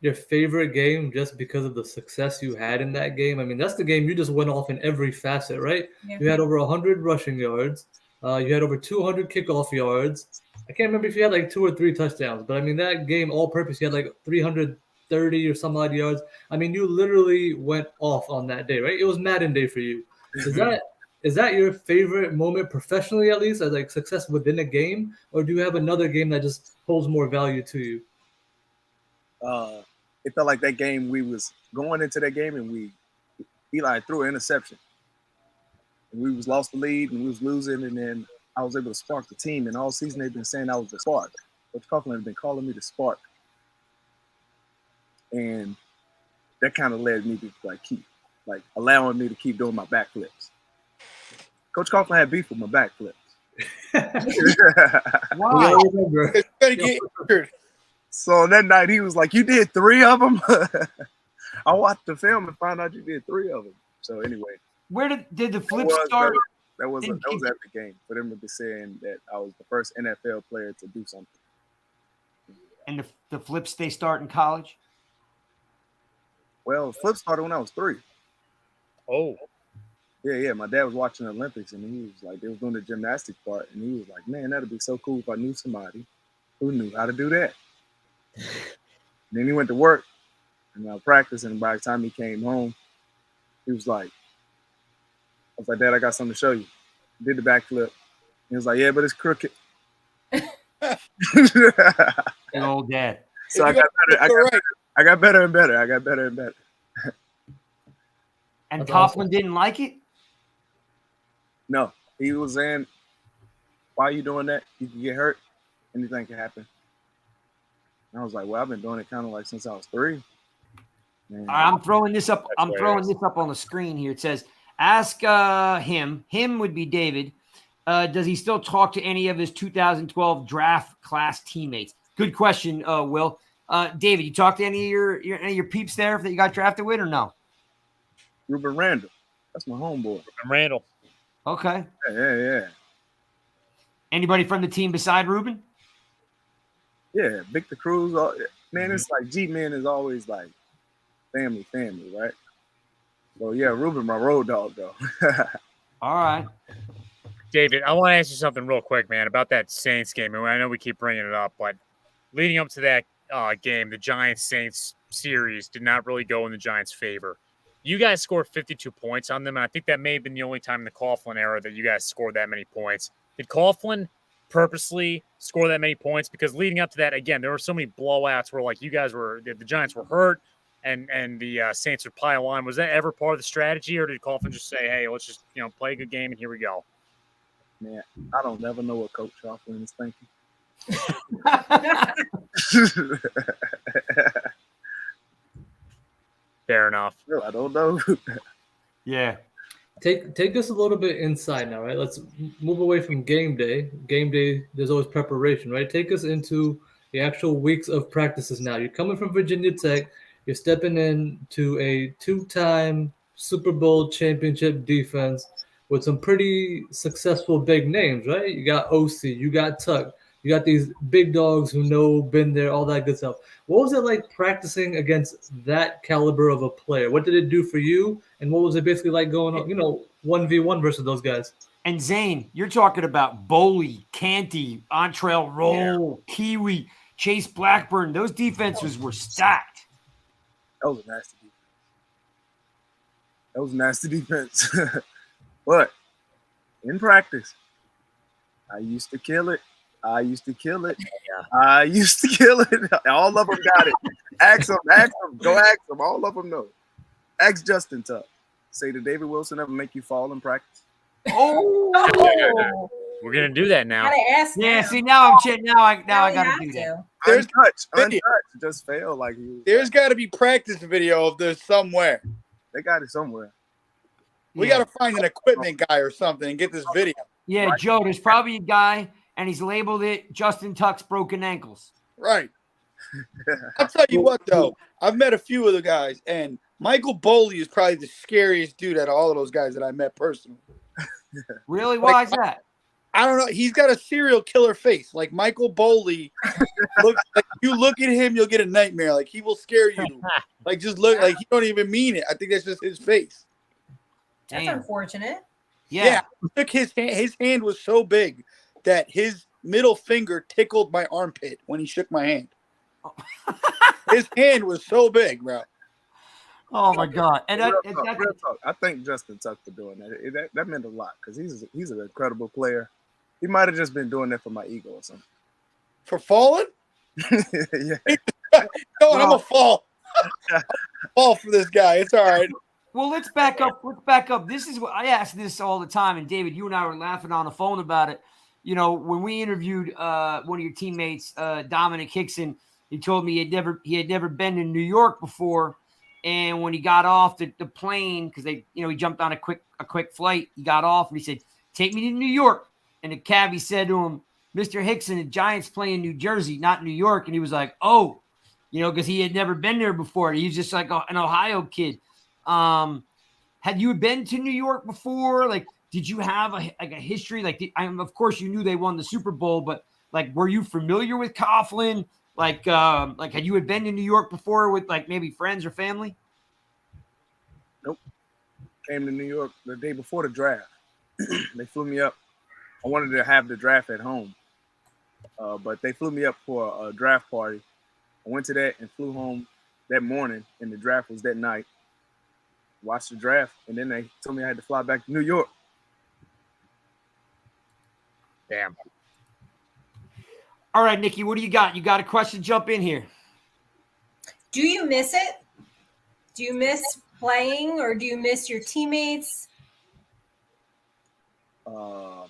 your favorite game just because of the success you had in that game? I mean, that's the game you just went off in every facet, right? Yeah. You had over 100 rushing yards. You had over 200 kickoff yards. I can't remember if you had like 2 or 3 touchdowns, but I mean, that game all purpose, you had like 330 or some odd yards. I mean, you literally went off on that day, right? It was Madden day for you. Is that your favorite moment professionally, at least, as like success within a game? Or do you have another game that just holds more value to you? It felt like that game, we was going into that game and Eli threw an interception. And we was lost the lead and we was losing, and then I was able to spark the team. And all season they've been saying I was the spark. Coach Coughlin has been calling me the spark. And that kind of led me to keep allowing me to keep doing my backflips. Coach Coughlin had beef with my backflips. Why? So on that night, he was like, you did 3 of them? I watched the film and found out you did 3 of them. So anyway. Where did the flip start? That was epic game for them to be saying that I was the first NFL player to do something. And the flips, they start in college? Well, flip started when I was 3. Oh. Yeah. My dad was watching the Olympics, and he was like, they was doing the gymnastics part, and he was like, man, that'd be so cool if I knew somebody who knew how to do that. Then he went to work and I practiced, and by the time he came home, he was like, I was like, Dad, I got something to show you. Did the backflip. He was like, yeah, but it's crooked. Good old dad. So I got better. I got better and better. And That's Coughlin awesome. didn't like it? No, he was saying, why are you doing that? You can get hurt. Anything can happen. And I was like, well, I've been doing it kind of like since I was 3. Man. I'm throwing this up. That's On the screen here. It says, ask him. Him would be David. Does he still talk to any of his 2012 draft class teammates? Good question, Will. David, you talk to any of your peeps there that you got drafted with, or no? Ruben Randall. That's my homeboy. I'm Randall. Okay. Yeah. Anybody from the team beside Ruben? Yeah, Victor Cruz. Man, it's like G-Men is always like family, right? Well, yeah, Ruben, my road dog, though. All right. David, I want to ask you something real quick, man, about that Saints game. And I know we keep bringing it up, but leading up to that game, the Giants-Saints series did not really go in the Giants' favor. You guys scored 52 points on them, and I think that may have been the only time in the Coughlin era that you guys scored that many points. Did Coughlin purposely score that many points? Because leading up to that, again, there were so many blowouts where like the Giants were hurt and the Saints would pile on. Was that ever part of the strategy, or did Coughlin just say, hey, let's just play a good game and here we go? Man, I don't never know what Coach Coughlin is thinking. Fair enough. I don't know. Yeah. Take us a little bit inside now, right? Let's move away from game day. Game day, there's always preparation, right? Take us into the actual weeks of practices now. You're coming from Virginia Tech. You're stepping into a 2-time Super Bowl championship defense with some pretty successful big names, right? You got OC, you got Tuck, you got these big dogs who know, been there, all that good stuff. What was it like practicing against that caliber of a player? What did it do for you? And what was it basically like going on, 1v1 versus those guys? And Zane, you're talking about Boley, Canty, Entrell Roll, Kiwi, Chase Blackburn. Those defenses were stacked. That was a nasty defense. But in practice, I used to kill it. Yeah. I used to kill it. All of them got it. Ask them. Go ask them. All of them know. Ask Justin Tuck. Say, did David Wilson ever make you fall in practice? Oh, We're gonna do that now. gotta ask. Yeah, now. see, now I'm chatting. Now I we got have to do that. There's Untouched. Just failed like he was. There's got to be practice video of this somewhere. They got it somewhere. We Yeah. got to find an equipment guy or something and get this video. Yeah, Right. Joe, there's probably a guy, and he's labeled it Justin Tuck's broken ankles. Right. I'll tell you what, though. I've met a few of the guys, and Michael Boley is probably the scariest dude out of all of those guys that I met personally. Really? Why is that? I don't know. He's got a serial killer face. Like Michael Boley, you look at him, you'll get a nightmare. Like he will scare you. Like just look, like he don't even mean it. I think that's just his face. That's Damn. unfortunate. Yeah. He took his hand. His hand was so big that his middle finger tickled my armpit when he shook my hand. His hand was so big, bro. Oh my God. And Real that, talk, real talk. I thank Justin Tuck for doing that. That meant a lot because he's an incredible player. He might have just been doing that for my ego or something. For falling? Yeah. No, I'm a fall. Fall for this guy. It's all right. well, let's back up. This is what I ask this all the time. And David, you and I were laughing on the phone about it. When we interviewed one of your teammates, Dominic Hickson, he told me he had never been in New York before. And when he got off the plane, because he jumped on a quick flight, he got off and he said, "Take me to New York." And the cabbie said to him, "Mr. Hickson, the Giants play in New Jersey, not New York." And he was like, "Oh," because he had never been there before. He was just like an Ohio kid. Had you been to New York before? Like, did you have a history? Like, of course you knew they won the Super Bowl, but like, were you familiar with Coughlin? Like had you been to New York before with like maybe friends or family? Nope. Came to New York the day before the draft. They flew me up. I wanted to have the draft at home, but they flew me up for a draft party. I went to that and flew home that morning, and the draft was that night. Watched the draft, and then they told me I had to fly back to New York. Damn. All right, Nikki, what do you got? You got a question? Jump in here. Do you miss it? Do you miss playing, or do you miss your teammates? I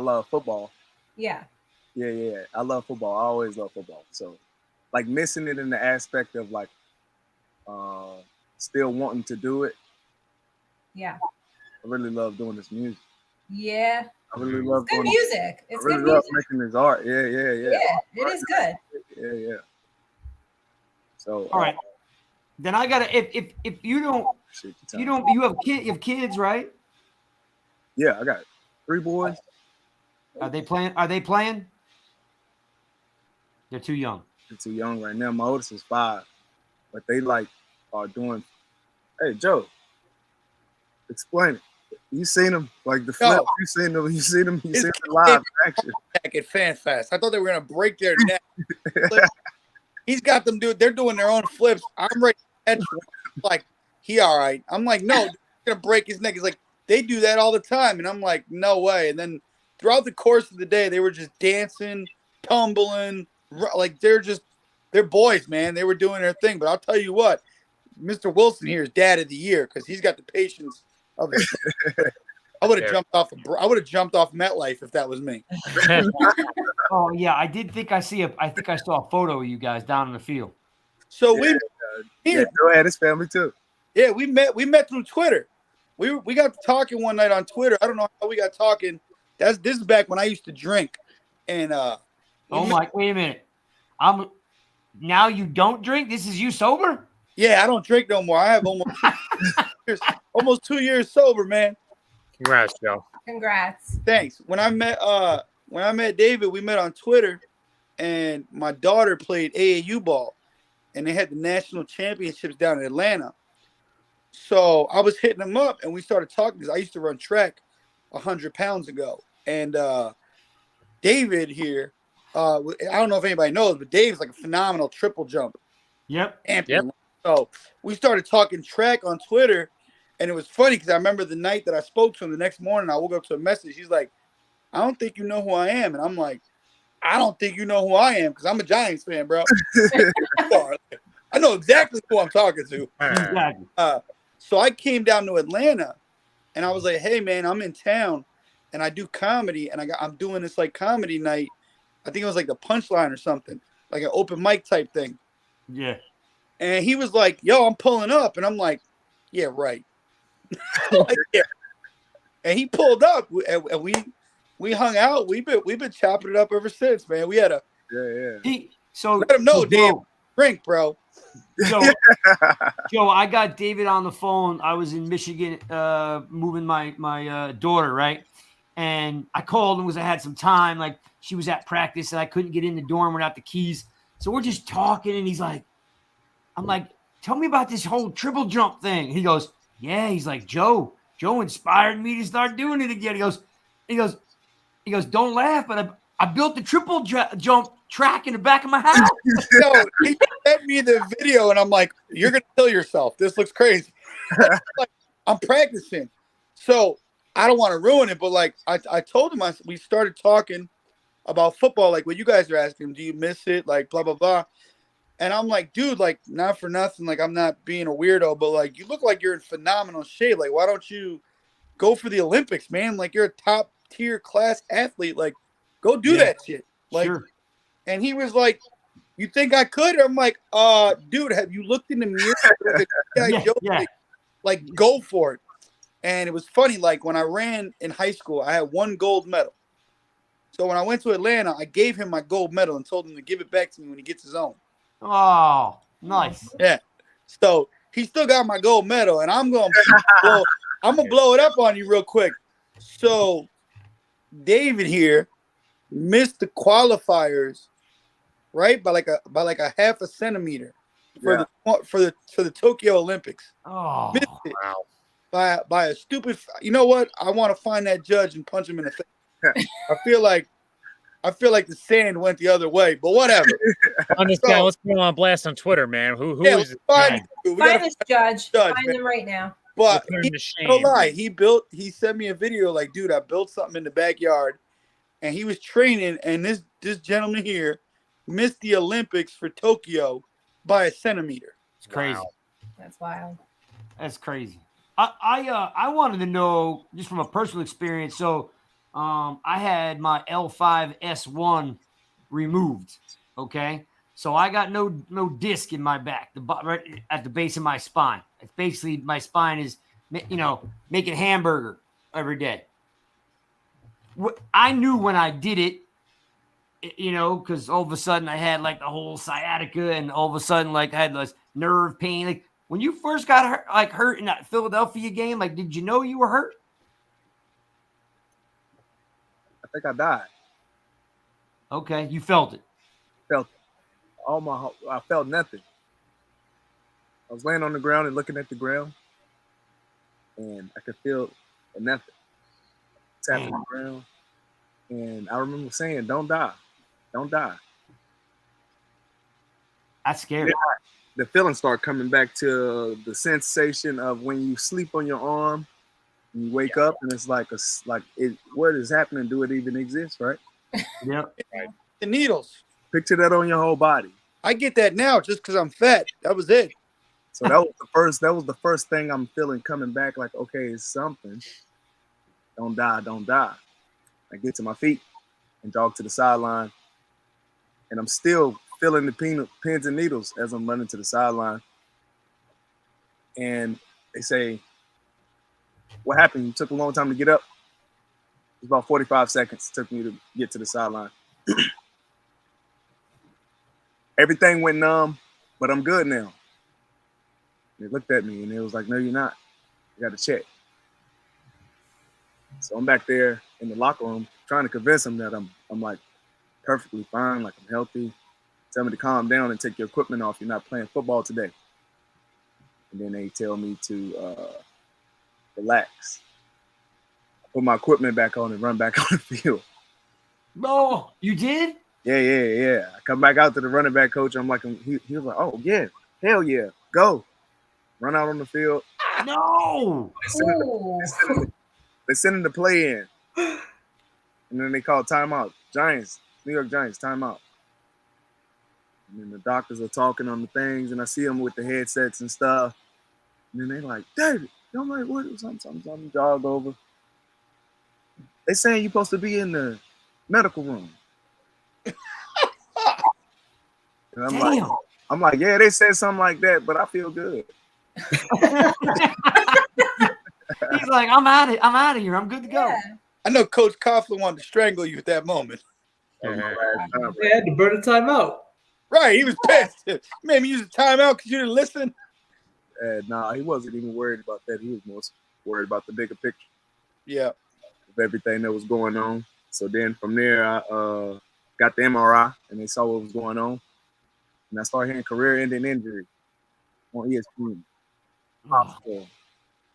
love football. Yeah. Yeah. I love football. I always love football. So, like, missing it in the aspect of, like, still wanting to do it. Yeah. I really love doing this music. Yeah. I really love Good music. It's I really good love music. making this art. Yeah. Yeah, it is good. Yeah. So, All right. Then I gotta. If you don't, you have kids, right? Yeah, I got 3 boys. Are they playing? They're too young. They're too young right now. My oldest is 5, but they are doing. Hey, Joe, explain it. You seen them like the flip? You seen them? You seen them live action? Back at Fan Fest, I thought they were gonna break their neck. He's got them they're doing their own flips. I'm ready to catch one. Like, he all right. I'm like, no, they're gonna break his neck. He's like, they do that all the time, and I'm like, no way. And then throughout the course of the day, they were just dancing, tumbling, like they're boys, man. They were doing their thing. But I'll tell you what, Mr. Wilson here is dad of the year because he's got the patience of it. I would have jumped off MetLife if that was me. Oh yeah, I did think I saw a photo of you guys down in the field. So Joe had his family too. Yeah, we met through Twitter. We got to talking one night on Twitter. I don't know how we got talking. This is back when I used to drink. And wait a minute. Now you don't drink? This is you sober? Yeah, I don't drink no more. I have almost 2 years sober, man. Congrats, Joe. Congrats. Thanks. When I met David, we met on Twitter, and my daughter played AAU ball, and they had the national championships down in Atlanta. So I was hitting him up, and we started talking because I used to run track 100 pounds ago. And David here, I don't know if anybody knows, but Dave's like a phenomenal triple jump. Yep. So we started talking track on Twitter, and it was funny because I remember the night that I spoke to him. The next morning, I woke up to a message. He's like, I don't think you know who I am. And I'm like, I don't think you know who I am because I'm a Giants fan, bro. I know exactly who I'm talking to. Exactly. So I came down to Atlanta, and I was like, hey, man, I'm in town, and I do comedy, and I'm doing this, like, comedy night. I think it was, like, the Punchline or something, like an open mic type thing. Yeah. And he was like, yo, I'm pulling up. And I'm like, yeah, right. Like, yeah. And he pulled up, and we hung out. We've been chopping it up ever since, man. We had a let him know, Dave, drink, bro. Joe, I got David on the phone. I was in Michigan moving my daughter, right? And I called him because I had some time. Like, she was at practice, and I couldn't get in the dorm without the keys. So we're just talking, and he's like, I'm like, tell me about this whole triple jump thing. He goes, yeah. He's like, Joe inspired me to start doing it again. He goes, don't laugh, but I built the triple jump track in the back of my house. Yo, he sent me the video, and I'm like, you're going to kill yourself. This looks crazy. Like, I'm practicing. So I don't want to ruin it, but, like, I told him, we started talking about football, like what you guys are asking him, do you miss it? Like, blah, blah, blah. And I'm like, dude, like, not for nothing. Like, I'm not being a weirdo, but, like, you look like you're in phenomenal shape. Like, why don't you go for the Olympics, man? Like, you're a top tier class athlete. Like, go do that shit. Like, sure. And he was like, you think I could? I'm like, dude, have you looked in the mirror? Like, go for it. And it was funny. Like, when I ran in high school, I had 1 gold medal. So when I went to Atlanta, I gave him my gold medal and told him to give it back to me when he gets his own. Oh, nice. Yeah. So he still got my gold medal, and I'm gonna blow it up on you real quick. So David here missed the qualifiers, right, by like a half a centimeter for the Tokyo Olympics. Oh, missed it by a stupid. You know what? I want to find that judge and punch him in the face. I feel like the sand went the other way, but whatever. Let's put him on blast on Twitter, man. Who is this guy? Find this judge. Find him right now. But don't lie. He sent me a video like, dude, I built something in the backyard, and he was training, and this gentleman here missed the Olympics for Tokyo by a centimeter. It's crazy. Wow. That's wild. That's crazy. I wanted to know just from a personal experience. So I had my L5S1 removed. Okay. So I got no disc in my back, right at the base of my spine. It's basically my spine is, making hamburger every day. I knew when I did it, because all of a sudden I had like the whole sciatica, and all of a sudden like I had this nerve pain. Like when you first got hurt in that Philadelphia game, like did you know you were hurt? I think I died. Okay, you felt it. I felt nothing. I was laying on the ground and looking at the ground, and I could feel nothing. Tapping the ground, and I remember saying, "Don't die, don't die." That's scary. The feelings start coming back to the sensation of when you sleep on your arm, and you wake up, and it's like what is happening? Do it even exist? Right? Yep. The needles. Picture that on your whole body. I get that now just because I'm fat. That was it. So that was the first thing I'm feeling coming back. Like, okay, it's something. Don't die, don't die. I get to my feet and jog to the sideline, and I'm still feeling the pins and needles as I'm running to the sideline. And they say, "What happened? You took a long time to get up." It's about 45 seconds it took me to get to the sideline. Everything went numb, but I'm good now. They looked at me and they was like, "No, you're not. You got to check." So I'm back there in the locker room trying to convince them that I'm like perfectly fine, like I'm healthy. Tell me to calm down and take your equipment off. You're not playing football today. And then they tell me to relax. I put my equipment back on and run back on the field. Oh, you did? Yeah. I come back out to the running back coach. I'm like, he was like, "Oh yeah, hell yeah, go." Run out on the field. No. They send the play in. And then they call timeout. New York Giants, timeout. And then the doctors are talking on the things, and I see them with the headsets and stuff. And then they're like, "David," I'm like, "What?" Something jog over. They saying you're supposed to be in the medical room. And I'm like, yeah, they said something like that, but I feel good. He's like, I'm out of here. I'm good to go. Yeah. I know Coach Coughlin wanted to strangle you at that moment. They had to burn a timeout. Right, he was pissed. Made me use a timeout because you didn't listen. Nah, he wasn't even worried about that. He was more worried about the bigger picture. Yeah. Of everything that was going on. So then from there, I got the MRI, and they saw what was going on. And I started hearing career-ending injury on ESPN. Hospital,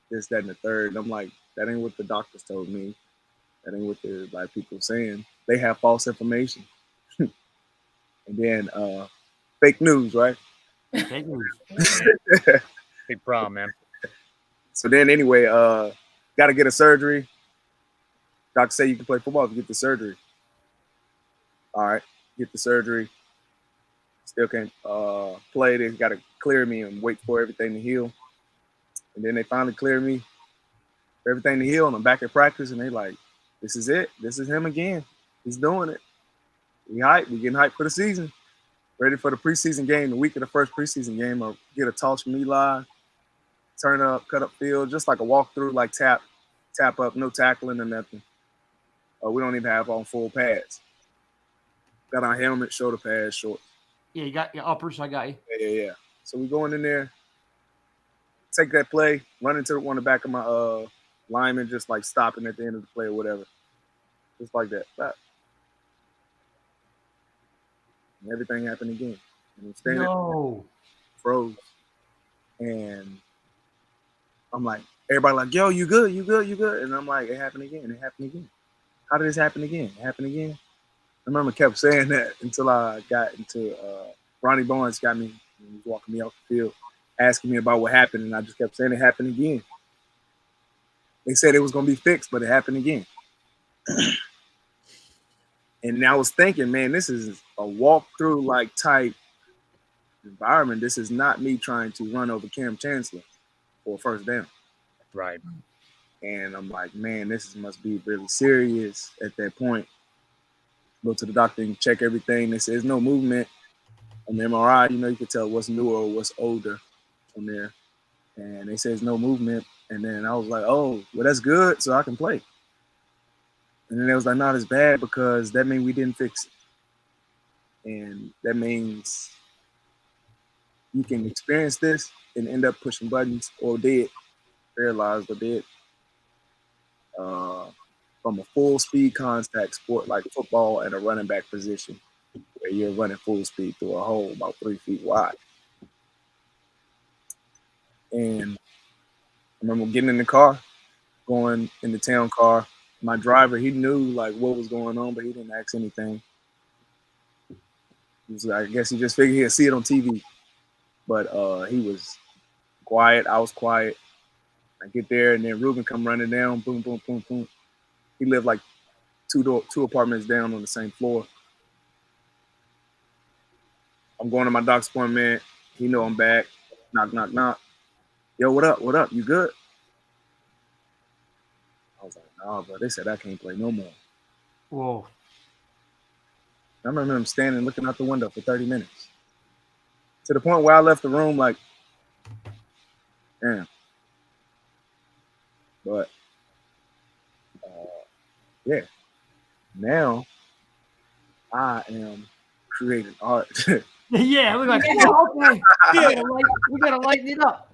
this, that, and the third. And I'm like, that ain't what the doctors told me. That ain't what the people saying. They have false information. And then fake news, right? Fake news. Big problem, man. So then anyway, got to get a surgery. Doctor say you can play football if you get the surgery. All right, get the surgery. Still can't play. They got to clear me and wait for everything to heal. And then they finally cleared me for everything to heal, and I'm back at practice, and they like, this is it. This is him again. He's doing it. We hyped. We getting hyped for the season. Ready for the preseason game. The week of the first preseason game, I'll get a toss from Eli, turn up, cut up field, just like a walkthrough, like tap up, no tackling or nothing. We don't even have on full pads. Got our helmet, shoulder pads, shorts. Yeah, you got your uppers. I got you. Yeah. So we going in there, take that play, run into one of the back of my lineman, just like stopping at the end of the play or whatever. Just like that. And everything happened again. And I'm standing there, froze. And I'm like, everybody like, "Yo, you good? And I'm like, it happened again. How did this happen again? It happened again. I remember I kept saying that until I got into Ronnie Barnes got me, he was walking me off the field, asking me about what happened, and I just kept saying it happened again. They said it was going to be fixed, but it happened again. And I was thinking, man, this is a walkthrough like type environment. This is not me trying to run over Cam Chancellor for a first down. Right. And I'm like, man, this must be really serious at that point. Go to the doctor and check everything. They say there's no movement on the MRI. You can tell what's newer or what's older on there. And they say there's no movement. And then I was like, oh, well, that's good, so I can play. And then it was like, not as bad because that means we didn't fix it. And that means you can experience this and end up pushing buttons or dead, paralyzed or dead. From a full speed contact sport like football and a running back position where you're running full speed through a hole about 3 feet wide. And I remember getting in the car, going in the town car. My driver, he knew like what was going on, but he didn't ask anything. He was like, I guess he just figured he'd see it on TV. But he was quiet. I was quiet. I get there, and then Ruben come running down. Boom, boom, boom, boom. He lived like two apartments down on the same floor. I'm going to my doc's appointment. He know I'm back. Knock, knock, knock. Yo, what up? What up? You good? I was like, nah, bro. They said I can't play no more. Whoa. I remember him standing looking out the window for 30 minutes. To the point where I left the room like, damn. But, yeah. Now, I am creating art. Yeah, we're like, okay. Yeah. We gotta lighten it up.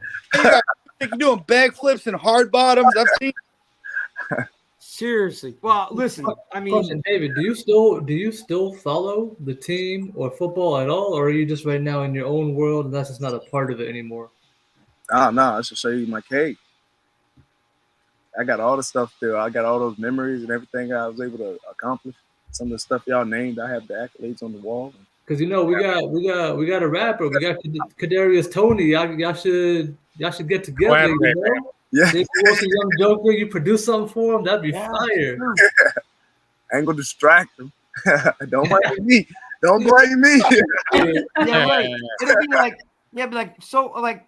You're doing backflips and hard bottoms. I've seen. Seriously. Well, listen, I mean, Question, David, do you still follow the team or football at all, or are you just right now in your own world and that's just not a part of it anymore? No, I should show you my cake. I got all the stuff there. I got all those memories and everything I was able to accomplish. Some of the stuff y'all named, I have the accolades on the wall. Because we got a rapper. We got Kadarius Tony. Y'all should get together. You know? Yeah. David Wilson, Young Joker. You produce something for him. That'd be fire. I ain't gonna distract him. Don't blame me. Don't blame me. yeah, right. It'll be like,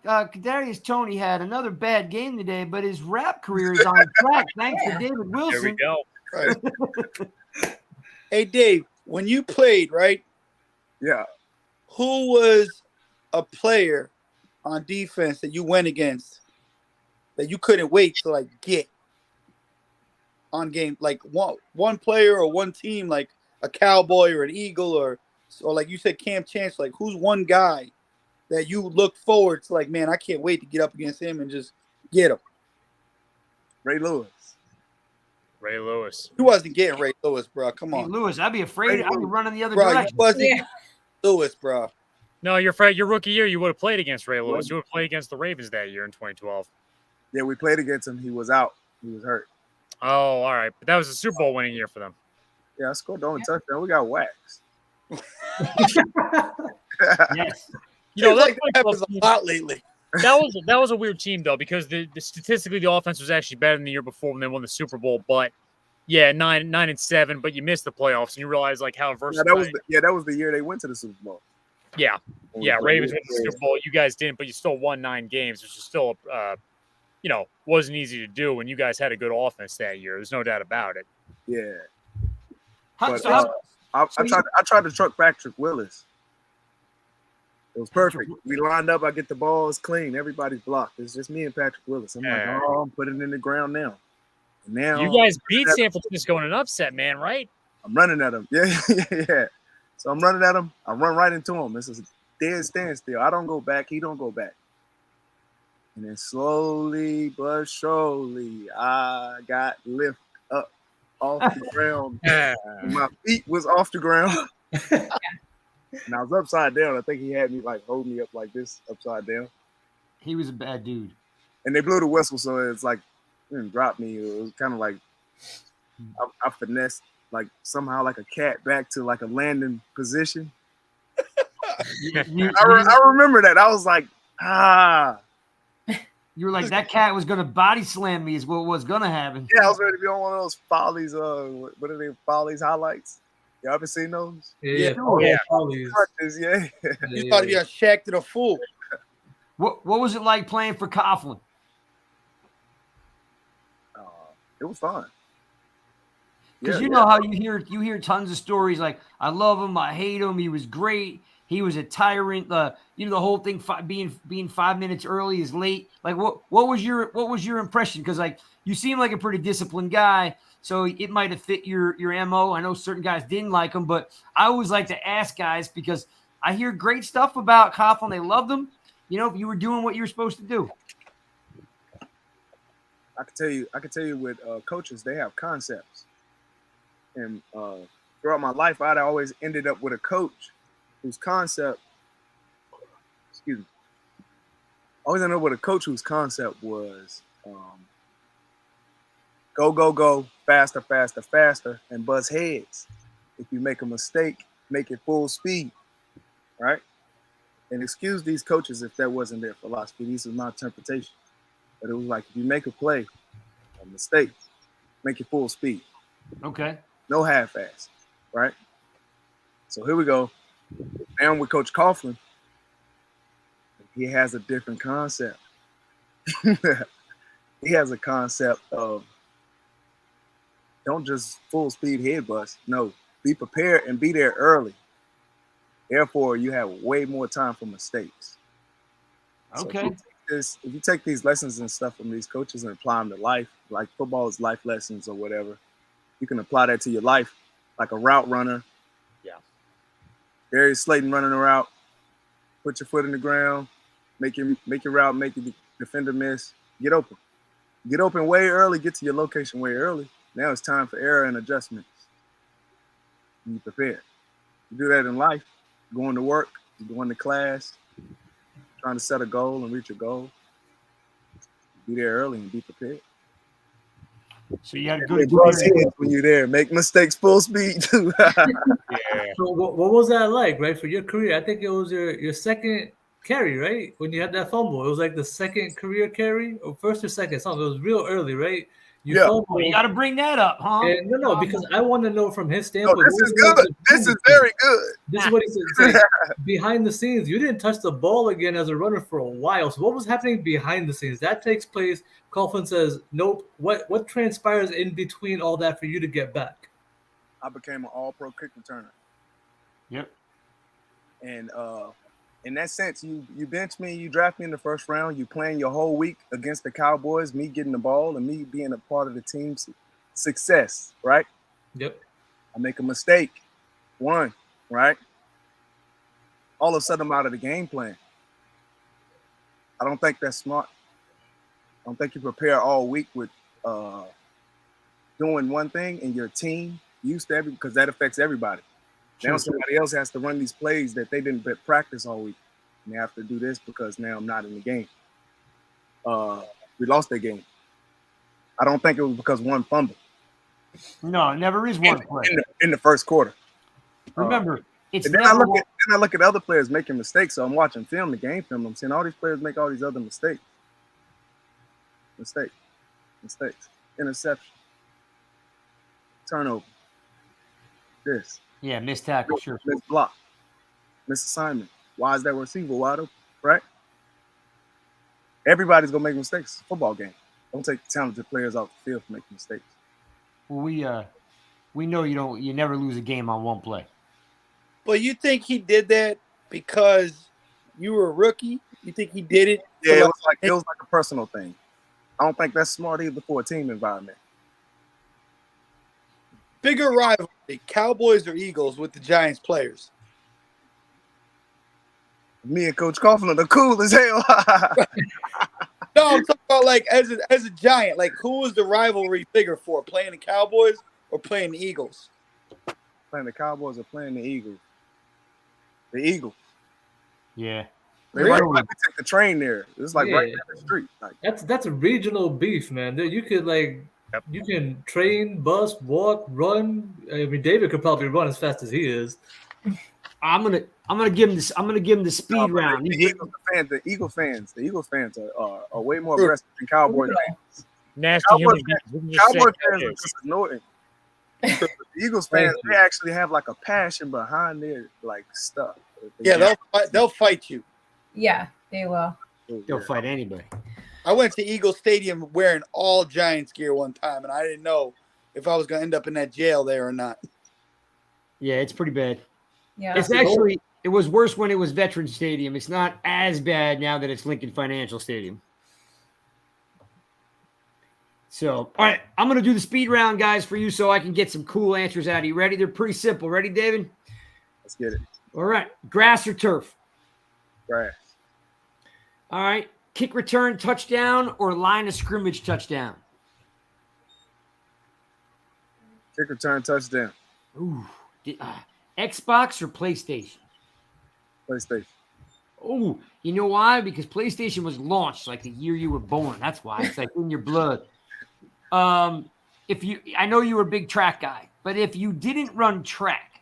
Kadarius Toney had another bad game today, but his rap career is on track thanks to David Wilson. There we go. Right. Hey, Dave, when you played, right? Yeah. Who was a player on defense that you went against that you couldn't wait to like get on game? Like one player or one team, like a Cowboy or an Eagle or like you said, Cam Chancellor. Like who's one guy that you look forward to? Like, man, I can't wait to get up against him and just get him. Ray Lewis. You wasn't getting Ray Lewis, bro. Come on, Hey, Lewis. I'd be afraid. I'd be running the other bro. direction. You wasn't Lewis, bro. No, your rookie year, you would have played against Ray Lewis. You would have played against the Ravens that year in 2012. Yeah, we played against him. He was out. He was hurt. Oh, all right. But that was a Super Bowl winning year for them. Yeah, I scored the only touchdown. We got waxed. Yes. You know, that happens a lot lately. That was a weird team though, because the statistically the offense was actually better than the year before when they won the Super Bowl. But yeah, 9-7, but you missed the playoffs and you realize like how versatile. That was the year they went to the Super Bowl. Yeah. Ravens went to the Super Bowl. You guys didn't, but you still won 9 games, which is still wasn't easy to do when you guys had a good offense that year. There's no doubt about it. Yeah. But, I tried to truck Patrick Willis. It was perfect. We lined up. I get the ball. It's clean. Everybody's blocked. It's just me and Patrick Willis. I'm like, I'm putting it in the ground now. And now you guys beat San Francisco in an upset, man, right? I'm running at him. Yeah. So I'm running at him. I run right into him. This is a dead standstill. I don't go back. He don't go back. And then slowly but surely, I got lifted up off the ground. My feet was off the ground. And I was upside down. I think he had me like hold me up like this, upside down. he was a bad dude. And they blew the whistle, so it's like didn't drop me. It was kind of like I finessed like somehow like a cat back to like a landing position. I remember that. I was like, You were like, that cat was going to body slam me is what was going to happen. Yeah, I was ready to be on one of those Follies, what are they, Follies highlights? Y'all ever seen those? Yeah. Yeah. Polly's. Cartridges, yeah. He's about to be a Shaq to the fool. What was it like playing for Coughlin? It was fun. Because you know how you hear tons of stories like, I love him, I hate him, he was great, he was a tyrant. The whole thing being 5 minutes early is late. Like what was your impression? Because like you seem like a pretty disciplined guy, so it might have fit your MO. I know certain guys didn't like him, but I always like to ask guys because I hear great stuff about Coughlin. They loved him. If you were doing what you were supposed to do. I can tell you with coaches, they have concepts. And throughout my life, I'd always ended up with a coach whose concept, always ended up with a coach whose concept was go, faster, faster, faster, and buzz heads. If you make a mistake, make it full speed, right? And excuse these coaches if that wasn't their philosophy. These are my interpretation. But it was like, if you make a play, a mistake, make it full speed. Okay. No half-ass, right? So here we go. Now with Coach Coughlin, he has a different concept. He has a concept of don't just full speed head bust. No, be prepared and be there early. Therefore, you have way more time for mistakes. Okay. So if you take these lessons and stuff from these coaches and apply them to life, like football is life lessons or whatever, you can apply that to your life, like a route runner. Yeah. Darius Slayton running a route, put your foot in the ground, make your route, make your defender miss, get open. Get open way early, get to your location way early. Now it's time for error and adjustments. Be prepared. You do that in life, going to work, going to class, trying to set a goal and reach a goal. Be there early and be prepared. So you had a good experience when you're there. Make mistakes full speed too. Yeah. So what was that like, right, for your career? I think it was your second carry, right? When you had that fumble, it was like the second career carry, or first or second, something. It was real early, right? You fumbled. Well, you got to bring that up, huh? And no, because I want to know from his standpoint. No, this is good. This is very good. This is what he said. It's like, behind the scenes, you didn't touch the ball again as a runner for a while. So what was happening behind the scenes? That takes place. Coughlin says, nope. What transpires in between all that for you to get back? I became an all-pro kick returner. Yep. And in that sense, you bench me, you draft me in the first round, you playing your whole week against the Cowboys, me getting the ball and me being a part of the team's success, right? Yep. I make a mistake, one, right? All of a sudden, I'm out of the game plan. I don't think that's smart. I don't think you prepare all week with doing one thing and your team used to because that affects everybody. Now somebody else has to run these plays that they didn't practice all week. And they have to do this because now I'm not in the game. We lost that game. I don't think it was because one fumble. No, it never is one play. In the first quarter. Remember, it's and then I look at other players making mistakes. So I'm watching film, the game film. I'm seeing all these players make all these other mistakes. Mistakes. Interception. Turnover. This. Yeah, missed tackle, sure. Missed block. Missed assignment. Why is that receiver wide open? Right? Everybody's gonna make mistakes. It's a football game. Don't take talented players off the field for making mistakes. Well, we know you never lose a game on one play. But you think he did that because you were a rookie? You think he did it? Yeah, it was like a personal thing. I don't think that's smart either for a team environment. Bigger rivalry, Cowboys or Eagles with the Giants players? Me and Coach Coughlin are cool as hell. No, I'm talking about like as a Giant. Like, who was the rivalry bigger for, playing the Cowboys or playing the Eagles? Playing the Cowboys or playing the Eagles? The Eagles. Yeah. They right, we take the train there. It's like right down the street. Like, that's a regional beef, man. You could you can train, bus, walk, run. I mean, David could probably run as fast as he is. I'm gonna give him this. I'm gonna give him the speed round. The Eagle fans are way more aggressive than Cowboy fans. Nasty Cowboy human beings. Cowboy fans are just annoying. The Eagles fans, they actually have like a passion behind their like stuff. Yeah, they'll fight you. Yeah, they will. They'll fight anybody. I went to Eagle Stadium wearing all Giants gear one time, and I didn't know if I was going to end up in that jail there or not. Yeah, it's pretty bad. Yeah. It's actually, it was worse when it was Veterans Stadium. It's not as bad now that it's Lincoln Financial Stadium. So, all right, I'm going to do the speed round, guys, for you so I can get some cool answers out of you. Ready? They're pretty simple. Ready, David? Let's get it. All right. Grass or turf? Grass. All right. Kick return touchdown or line of scrimmage touchdown? Kick return touchdown. Ooh. Xbox or PlayStation? PlayStation. Oh, you know why? Because PlayStation was launched like the year you were born. That's why. It's like in your blood. I know you were a big track guy, but if you didn't run track,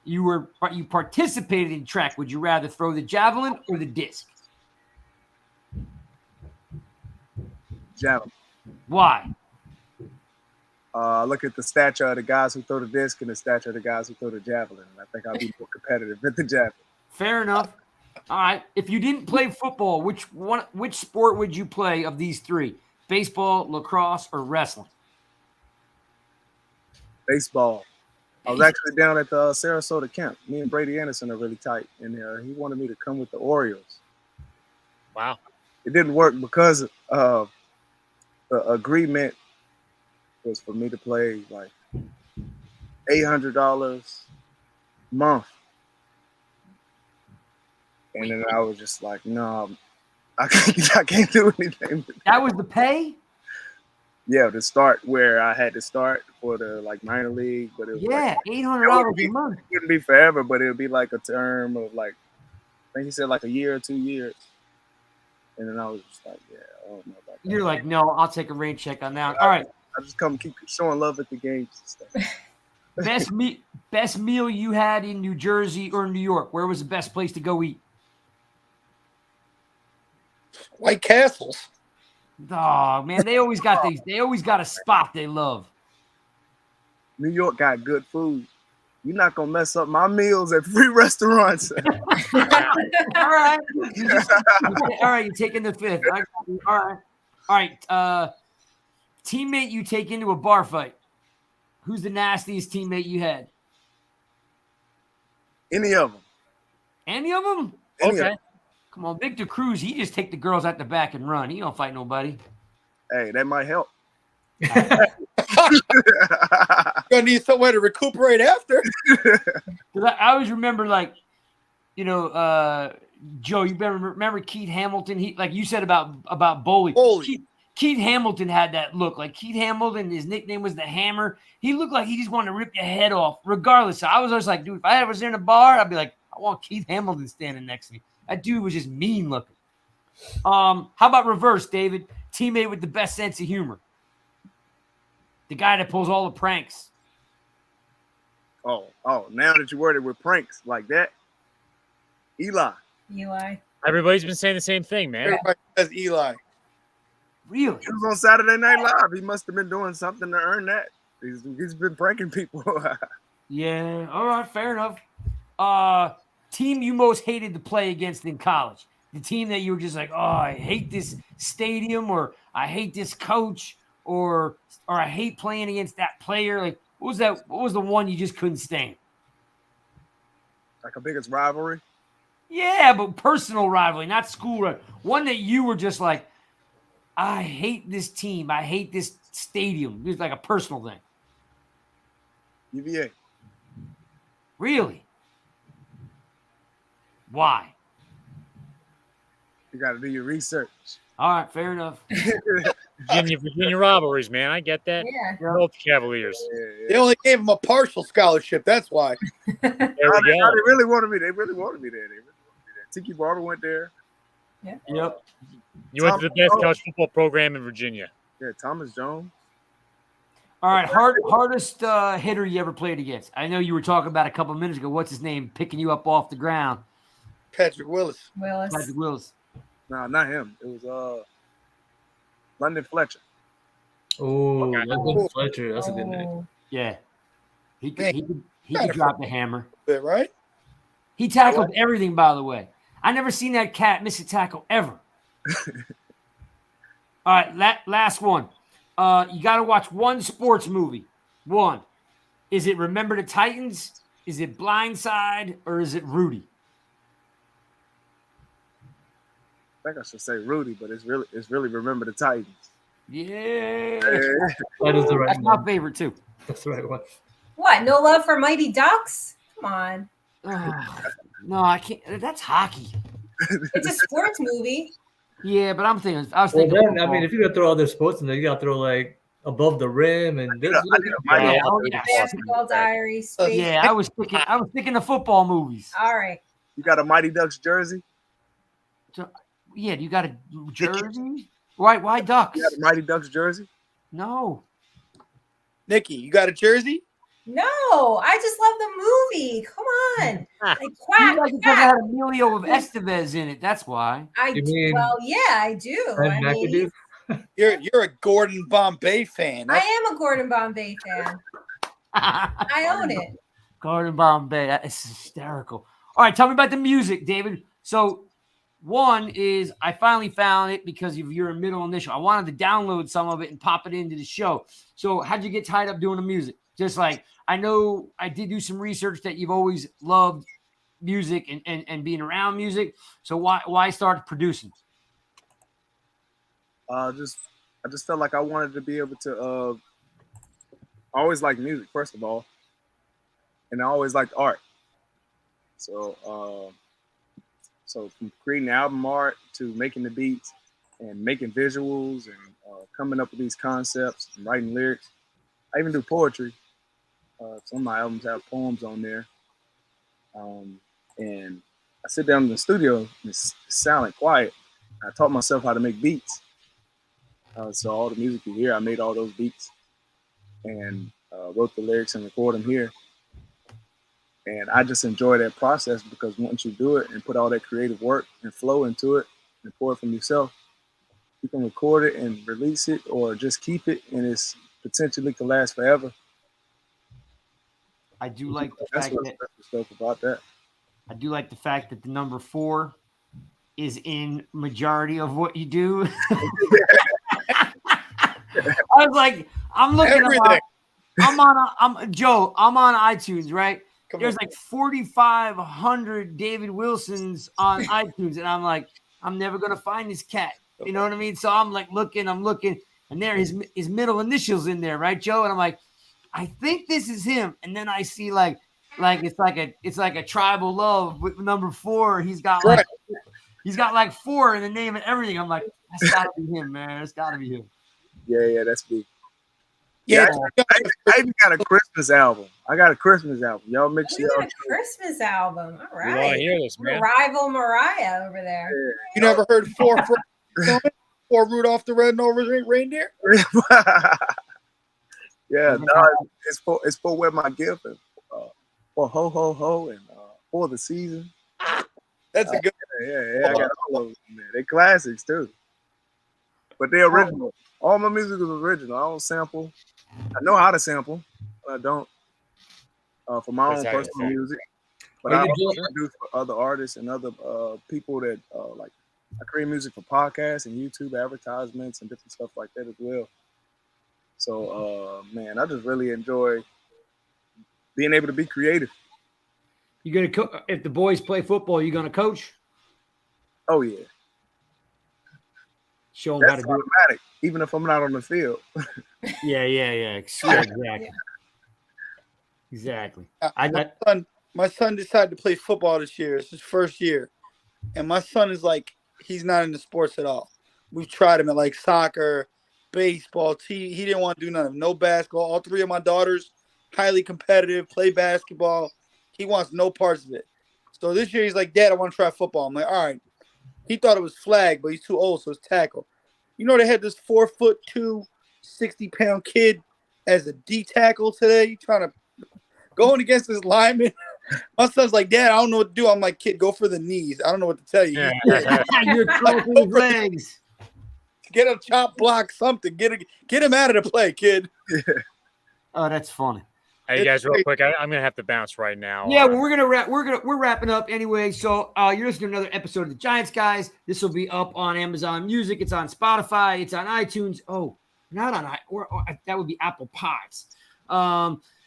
you participated in track, would you rather throw the javelin or the disc? Javelin. Why? Look at the stature of the guys who throw the disc and the stature of the guys who throw the javelin. I think I'll be more competitive with the javelin. Fair enough. All right. If you didn't play football, which sport would you play of these three? Baseball, lacrosse, or wrestling? Baseball. I was actually down at the Sarasota camp. Me and Brady Anderson are really tight in there. He wanted me to come with the Orioles. Wow. It didn't work because the agreement was for me to play like $800 a month. And then I was just like, no, I can't do anything. That was the pay? Yeah, to start where I had to start for the like minor league, but it was Yeah, like, $800 a month. It wouldn't be forever, but it would be like a term of like, I think he said like a year or 2 years. And then I was just like, yeah, I don't know about that. You're like, no, I'll take a rain check on that. All right. I just come keep showing love at the games and stuff. Best meal you had in New Jersey or New York? Where was the best place to go eat? White Castles. Oh man, they always got these. They always got a spot they love. New York got good food. You're not gonna mess up my meals at free restaurants. All right. All right, you're taking the fifth. All right. Teammate you take into a bar fight. Who's the nastiest teammate you had? Any of them. Any of them? Any of Okay. them. Come on, Victor Cruz. He just take the girls at the back and run. He don't fight nobody. Hey, that might help. Gonna need somewhere to recuperate after. 'Cause I always remember, like, Joe. You remember Keith Hamilton? He, like you said about Boley. Keith Hamilton had that look. Like Keith Hamilton, his nickname was the Hammer. He looked like he just wanted to rip your head off, regardless. I was always like, dude, if I was in a bar, I'd be like, I want Keith Hamilton standing next to me. That dude was just mean looking. How about reverse, David? Teammate with the best sense of humor. The guy that pulls all the pranks. Oh, now that you worded with pranks like that. Eli. Everybody's been saying the same thing, man. Everybody says Eli. Really? He was on Saturday Night Live. He must have been doing something to earn that. He's been pranking people. Yeah. All right. Fair enough. Team you most hated to play against in college. The team that you were just like, oh, I hate this stadium, or I hate this coach, or I hate playing against that player. Like, what was that? What was the one you just couldn't stand? Like a biggest rivalry? Yeah, but personal rivalry, not school rivalry. One that you were just like, I hate this team. I hate this stadium. It was like a personal thing. UVA. Really? Why? You got to do your research. All right, fair enough. Virginia rivalries, man. I get that. Yeah. Both Cavaliers. They only gave him a partial scholarship. That's why. There we They go. really wanted me. They really wanted me there. Tiki Barber went there. Yep. You went to the best college football program in Virginia. Yeah, Thomas Jones. All right, hardest hitter you ever played against. I know you were talking about a couple minutes ago. What's his name? Picking you up off the ground. Patrick Willis. Patrick Willis. No, not him. It was London Fletcher. Oh, Okay. London Fletcher. That's a good name. Yeah. He Man, could drop the hammer. bit, right? He tackled everything, by the way. I never seen that cat miss a tackle ever. All right, last one. You got to watch one sports movie. One. Is it Remember the Titans? Is it Blindside? Or is it Rudy? I think I should say Rudy, but it's really Remember the Titans. Yeah. That is the right That's one. my favorite, too. That's the right one. What? No love for Mighty Ducks? Come on. No, I can't. That's hockey. It's a sports movie. Yeah, but I was thinking. Well, then, I football. mean, if you're gonna throw other sports in there, you gotta throw like above the rim and this. Basketball Diaries. Space. Yeah, I was thinking of football movies. All right. You got a Mighty Ducks jersey? So, yeah, you got a jersey? Why Ducks? You got a Mighty Ducks jersey? No. Nikki, you got a jersey? No, I just love the movie. Come on. Like, You quack, like it because it had Emilio of Estevez in it. That's why. You mean well, yeah, I do. Fred I mean, McAdoo? You're a Gordon Bombay fan. I am a Gordon Bombay fan. I own it. Gordon Bombay. That is hysterical. All right, tell me about the music, David. So, one is I finally found it because of your middle initial. I wanted to download some of it and pop it into the show. So, how'd you get tied up doing the music? Just like I know I did do some research that you've always loved music and being around music. So why start producing? I just felt like I wanted to be able to. I always liked music, first of all, and I always liked art. So from creating album art to making the beats and making visuals and coming up with these concepts and writing lyrics. I even do poetry. Some of my albums have poems on there. And I sit down in the studio and it's silent, quiet. I taught myself how to make beats. So all the music you hear, I made all those beats and wrote the lyrics and record them here. And I just enjoy that process because once you do it and put all that creative work and flow into it and pour it from yourself, you can record it and release it or just keep it and it's potentially can last forever. I do like the That's fact what's that special about that. I do like the fact that the number 4 is in majority of what you do. I was like, I'm looking Everything. I'm on iTunes, right? There's like 4,500 David Wilsons on iTunes, and I'm like, I'm never gonna find this cat. You know what I mean? So I'm like looking, and there his middle initials in there, right, Joe? And I'm like, I think this is him. And then I see like it's like a tribal love with number 4. He's got like 4 in the name and everything. I'm like, that's gotta be him, man. That's gotta be him. Yeah, that's me. Yeah, I even got a Christmas album. I got a Christmas album. Y'all make sure You y'all got a Christmas album. All We want to right. hear this, man. Rival Mariah over there. you never heard four Rudolph the Red-Nosed Reindeer? Yeah, no, it's for where my gift and for ho ho ho and for the season. That's a good. Yeah, I got all of them. Man. They're classics too, but they're original. All my music is original. I don't sample. I know how to sample, but I don't for my own personal music. But I also produce for other artists and other people that like. I create music for podcasts and YouTube advertisements and different stuff like that as well. So, man, I just really enjoy being able to be creative. You gonna if the boys play football, you gonna coach? Oh yeah, Show them how that's to do it. automatic. Even if I'm not on the field. Yeah. Exactly. My son decided to play football this year. It's his first year, and my son is like, he's not into sports at all. We've tried him at like soccer, baseball, he didn't want to do none of it. No basketball. All 3 of my daughters, highly competitive, play basketball. He wants no parts of it. So this year he's like, Dad, I want to try football. I'm like, all right. He thought it was flag, but he's too old, so it's tackle. You know, they had this 4'2", 60-pound kid as a D tackle today, trying to going against this lineman. My son's like, Dad, I don't know what to do. I'm like, kid, go for the knees. I don't know what to tell you. You're throwing his legs. Get a chop block, something. Get him out of the play, kid. Oh, that's funny. Hey guys, real quick, I'm gonna have to bounce right now. Yeah, well, we're wrapping up anyway. So you're listening to another episode of the Giants Guys. This will be up on Amazon Music. It's on Spotify. It's on iTunes. Oh, not on or that would be Apple Pods.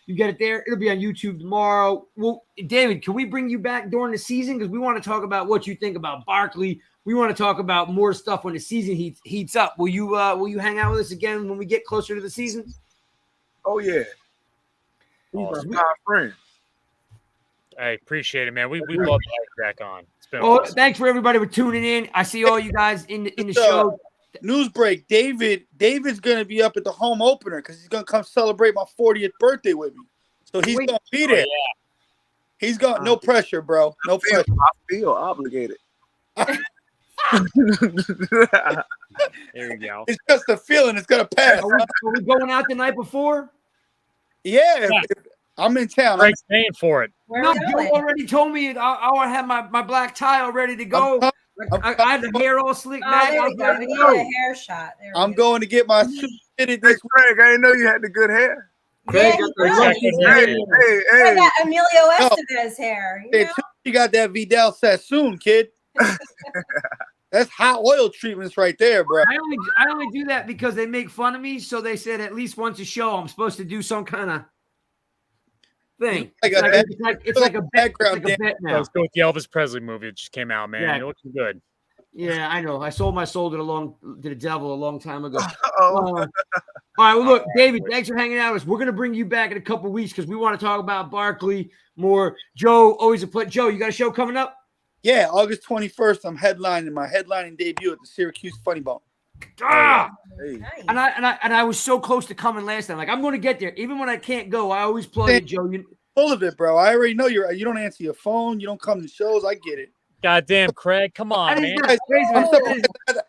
You get it there. It'll be on YouTube tomorrow. Well, David, can we bring you back during the season because we want to talk about what you think about Barkley. We want to talk about more stuff when the season heats up. Will you hang out with us again when we get closer to the season? Oh yeah. He's my friend. I appreciate it, man. We love to have you back on. It's been awesome. Thanks for everybody for tuning in. I see all you guys in the show. News break. David's gonna be up at the home opener because he's gonna come celebrate my 40th birthday with me. So he's gonna be there. Oh, yeah. He's got no pressure, bro. No pressure. I feel obligated. There you go. It's just a feeling. It's gonna pass. Are we going out the night before? Yeah. I'm in town. Greg's paying for it. No, you already told me I have my black tie all ready to go. I had the hair all slicked back. There we go. We need a hair shot. I'm going to get my suit fitted this week. Craig, I didn't know you had the good hair. Craig, Hey. I got Emilio Estevez hair. You got that Vidal Sassoon, kid. That's hot oil treatments right there, bro. I only do that because they make fun of me. So they said at least once a show I'm supposed to do some kind of thing. It's like a background bet now. Let's go with the Elvis Presley movie that just came out, man. Yeah. You're looking good. Yeah, I know. I sold my soul to the devil a long time ago. All right, well, look, David, thanks for hanging out with us. We're going to bring you back in a couple weeks because we want to talk about Barkley more. Joe, always a pleasure. Joe, you got a show coming up? Yeah, August 21st, I'm headlining my headlining debut at the Syracuse Funny Bone. Ah! Hey. And I was so close to coming last time. Like, I'm going to get there. Even when I can't go, I always plug it, Joe. Full of it, bro. I already know you don't answer your phone. You don't come to shows. I get it. Goddamn, Craig. Come on, man.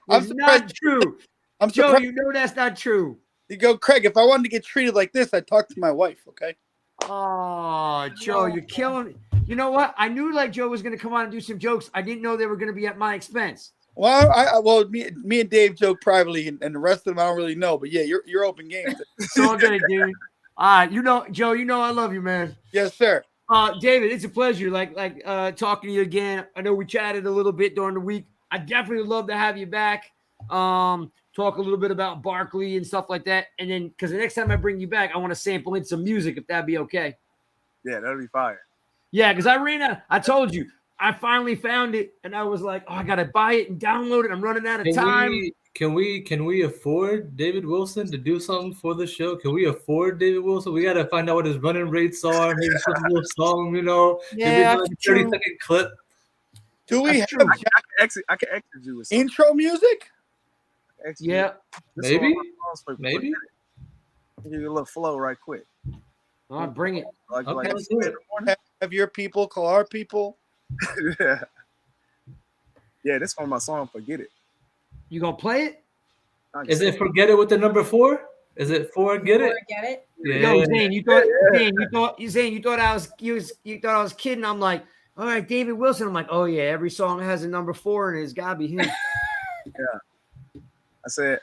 I'm surprised. Not true. I'm Joe, surprised. you know that's not true. You go, Craig, if I wanted to get treated like this, I'd talk to my wife, okay? Oh, Joe, you're killing me. You know what? I knew like Joe was going to come on and do some jokes. I didn't know they were going to be at my expense. Well, me and Dave joke privately, and the rest of them I don't really know. But yeah, you're open game. It's all good, dude. All right, Joe, I love you, man. Yes, sir. David, it's a pleasure. Like talking to you again. I know we chatted a little bit during the week. I definitely would love to have you back. Talk a little bit about Barkley and stuff like that. And then, because the next time I bring you back, I want to sample in some music, if that'd be okay. Yeah, that'll be fire. Yeah, because I ran out. I told you, I finally found it, and I was like, I gotta buy it and download it. I'm running out of time. Can we afford David Wilson to do something for the show? Can we afford David Wilson? We gotta find out what his running rates are. Maybe some little song, Yeah, maybe a 30-second clip. Do we have I can execute you with some intro music? Yeah, maybe. Give you a little flow right quick. All right, bring it. Okay, let's do it. Have your people call our people. Yeah, this is one of my songs. Forget it. You gonna play it? Is it Forget It with the number 4? Is it Forget It? Forget It. Yeah. Yo, Zane, you thought I was kidding. I'm like, all right, David Wilson. I'm like, oh yeah, every song has a number 4 and it's gotta be him. Yeah. I said,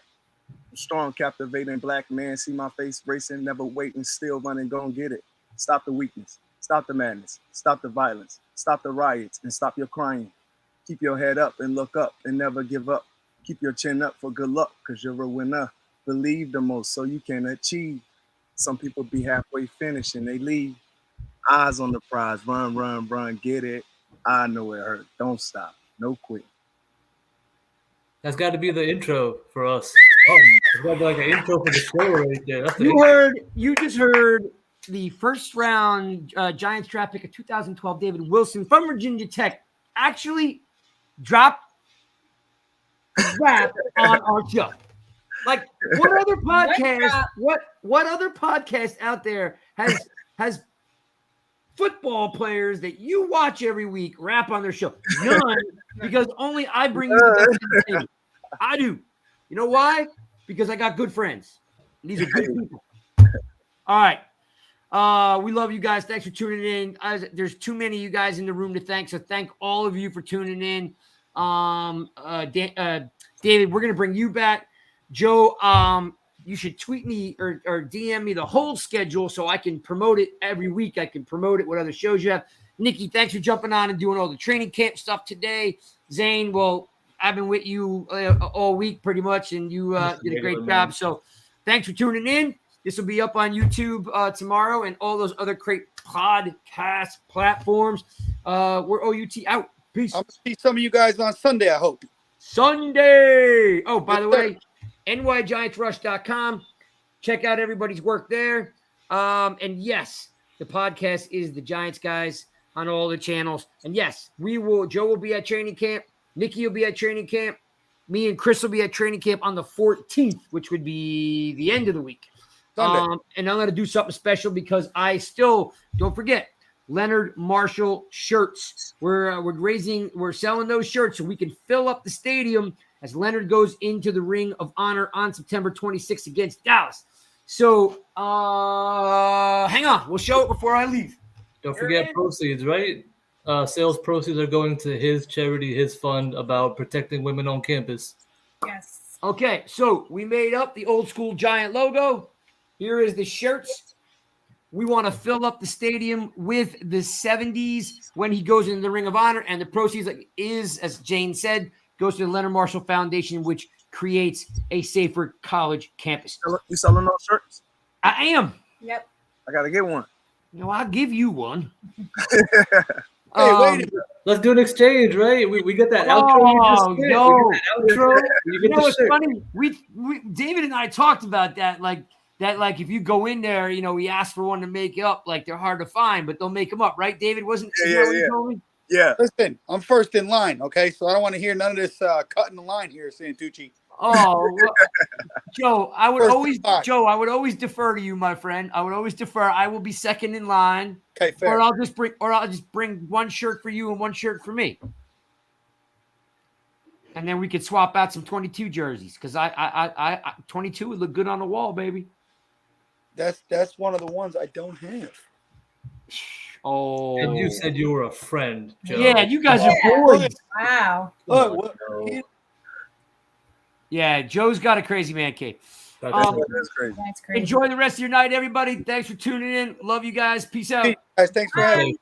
strong, captivating black man. See my face racing, never waiting, still running, gon' get it. Stop the weakness. Stop the madness. Stop the violence. Stop the riots and stop your crying. Keep your head up and look up and never give up. Keep your chin up for good luck because you're a winner. Believe the most so you can achieve. Some people be halfway finished and they leave. Eyes on the prize. Run, run, run. Get it. I know it hurt. Don't stop. No quit. That's got to be the intro for us. It's got to be like an intro for the show right there. You just heard the first round Giants draft pick of 2012, David Wilson from Virginia Tech, actually dropped rap on our show. Like, what other podcast? What other podcast out there has football players that you watch every week rap on their show? None, because only I bring you the best entertainment. I do. You know why? Because I got good friends. These are good people. All right. We love you guys. Thanks for tuning in. There's too many of you guys in the room to thank, so thank all of you for tuning in. David, we're going to bring you back. Joe, you should tweet me or DM me the whole schedule so I can promote it every week. I can promote it, what other shows you have. Nikki, thanks for jumping on and doing all the training camp stuff today. Zane, well, I've been with you all week pretty much, and you did a great job. So thanks for tuning in. This will be up on YouTube tomorrow and all those other great podcast platforms. We're OUT out. Peace. I'll see some of you guys on Sunday, I hope. Sunday. Oh, by the way, nygiantsrush.com. Check out everybody's work there. And yes, the podcast is the Giants Guys on all the channels. And yes, Joe will be at training camp. Nikki will be at training camp. Me and Chris will be at training camp on the 14th, which would be the end of the week. And I'm going to do something special because don't forget, Leonard Marshall shirts. We're selling those shirts so we can fill up the stadium as Leonard goes into the Ring of Honor on September 26th against Dallas. So hang on. We'll show it before I leave. Don't forget proceeds, right? Sales proceeds are going to his charity, his fund about protecting women on campus. Yes. Okay, so we made up the old school Giant logo. Here is the shirts. We want to fill up the stadium with the 70s when he goes into the Ring of Honor, and the proceeds is, as Jane said, goes to the Leonard Marshall Foundation, which creates a safer college campus. You selling those shirts? I am. Yep. I gotta get one. I'll give you one. Hey, wait a minute. Let's do an exchange, right? We get that outro. Outro. You know what's funny? We David and I talked about that. Like if you go in there, we ask for one to make up. Like they're hard to find, but they'll make them up, right? David wasn't. Yeah. Listen, I'm first in line, okay? So I don't want to hear none of this cutting the line here, Santucci. Oh, well, Joe, I would always defer to you, my friend. I would always defer. I will be second in line. Okay, fair. Or I'll just bring one shirt for you and one shirt for me. And then we could swap out some 22 jerseys because I 22 would look good on the wall, baby. That's one of the ones I don't have. Oh, And you said you were a friend, Joe. Yeah, you guys are boys. Wow. Look, Yeah, Joe's got a crazy man cave. That's crazy. That's crazy. Enjoy the rest of your night, everybody. Thanks for tuning in. Love you guys. Peace out. Hey, guys, thanks for having me.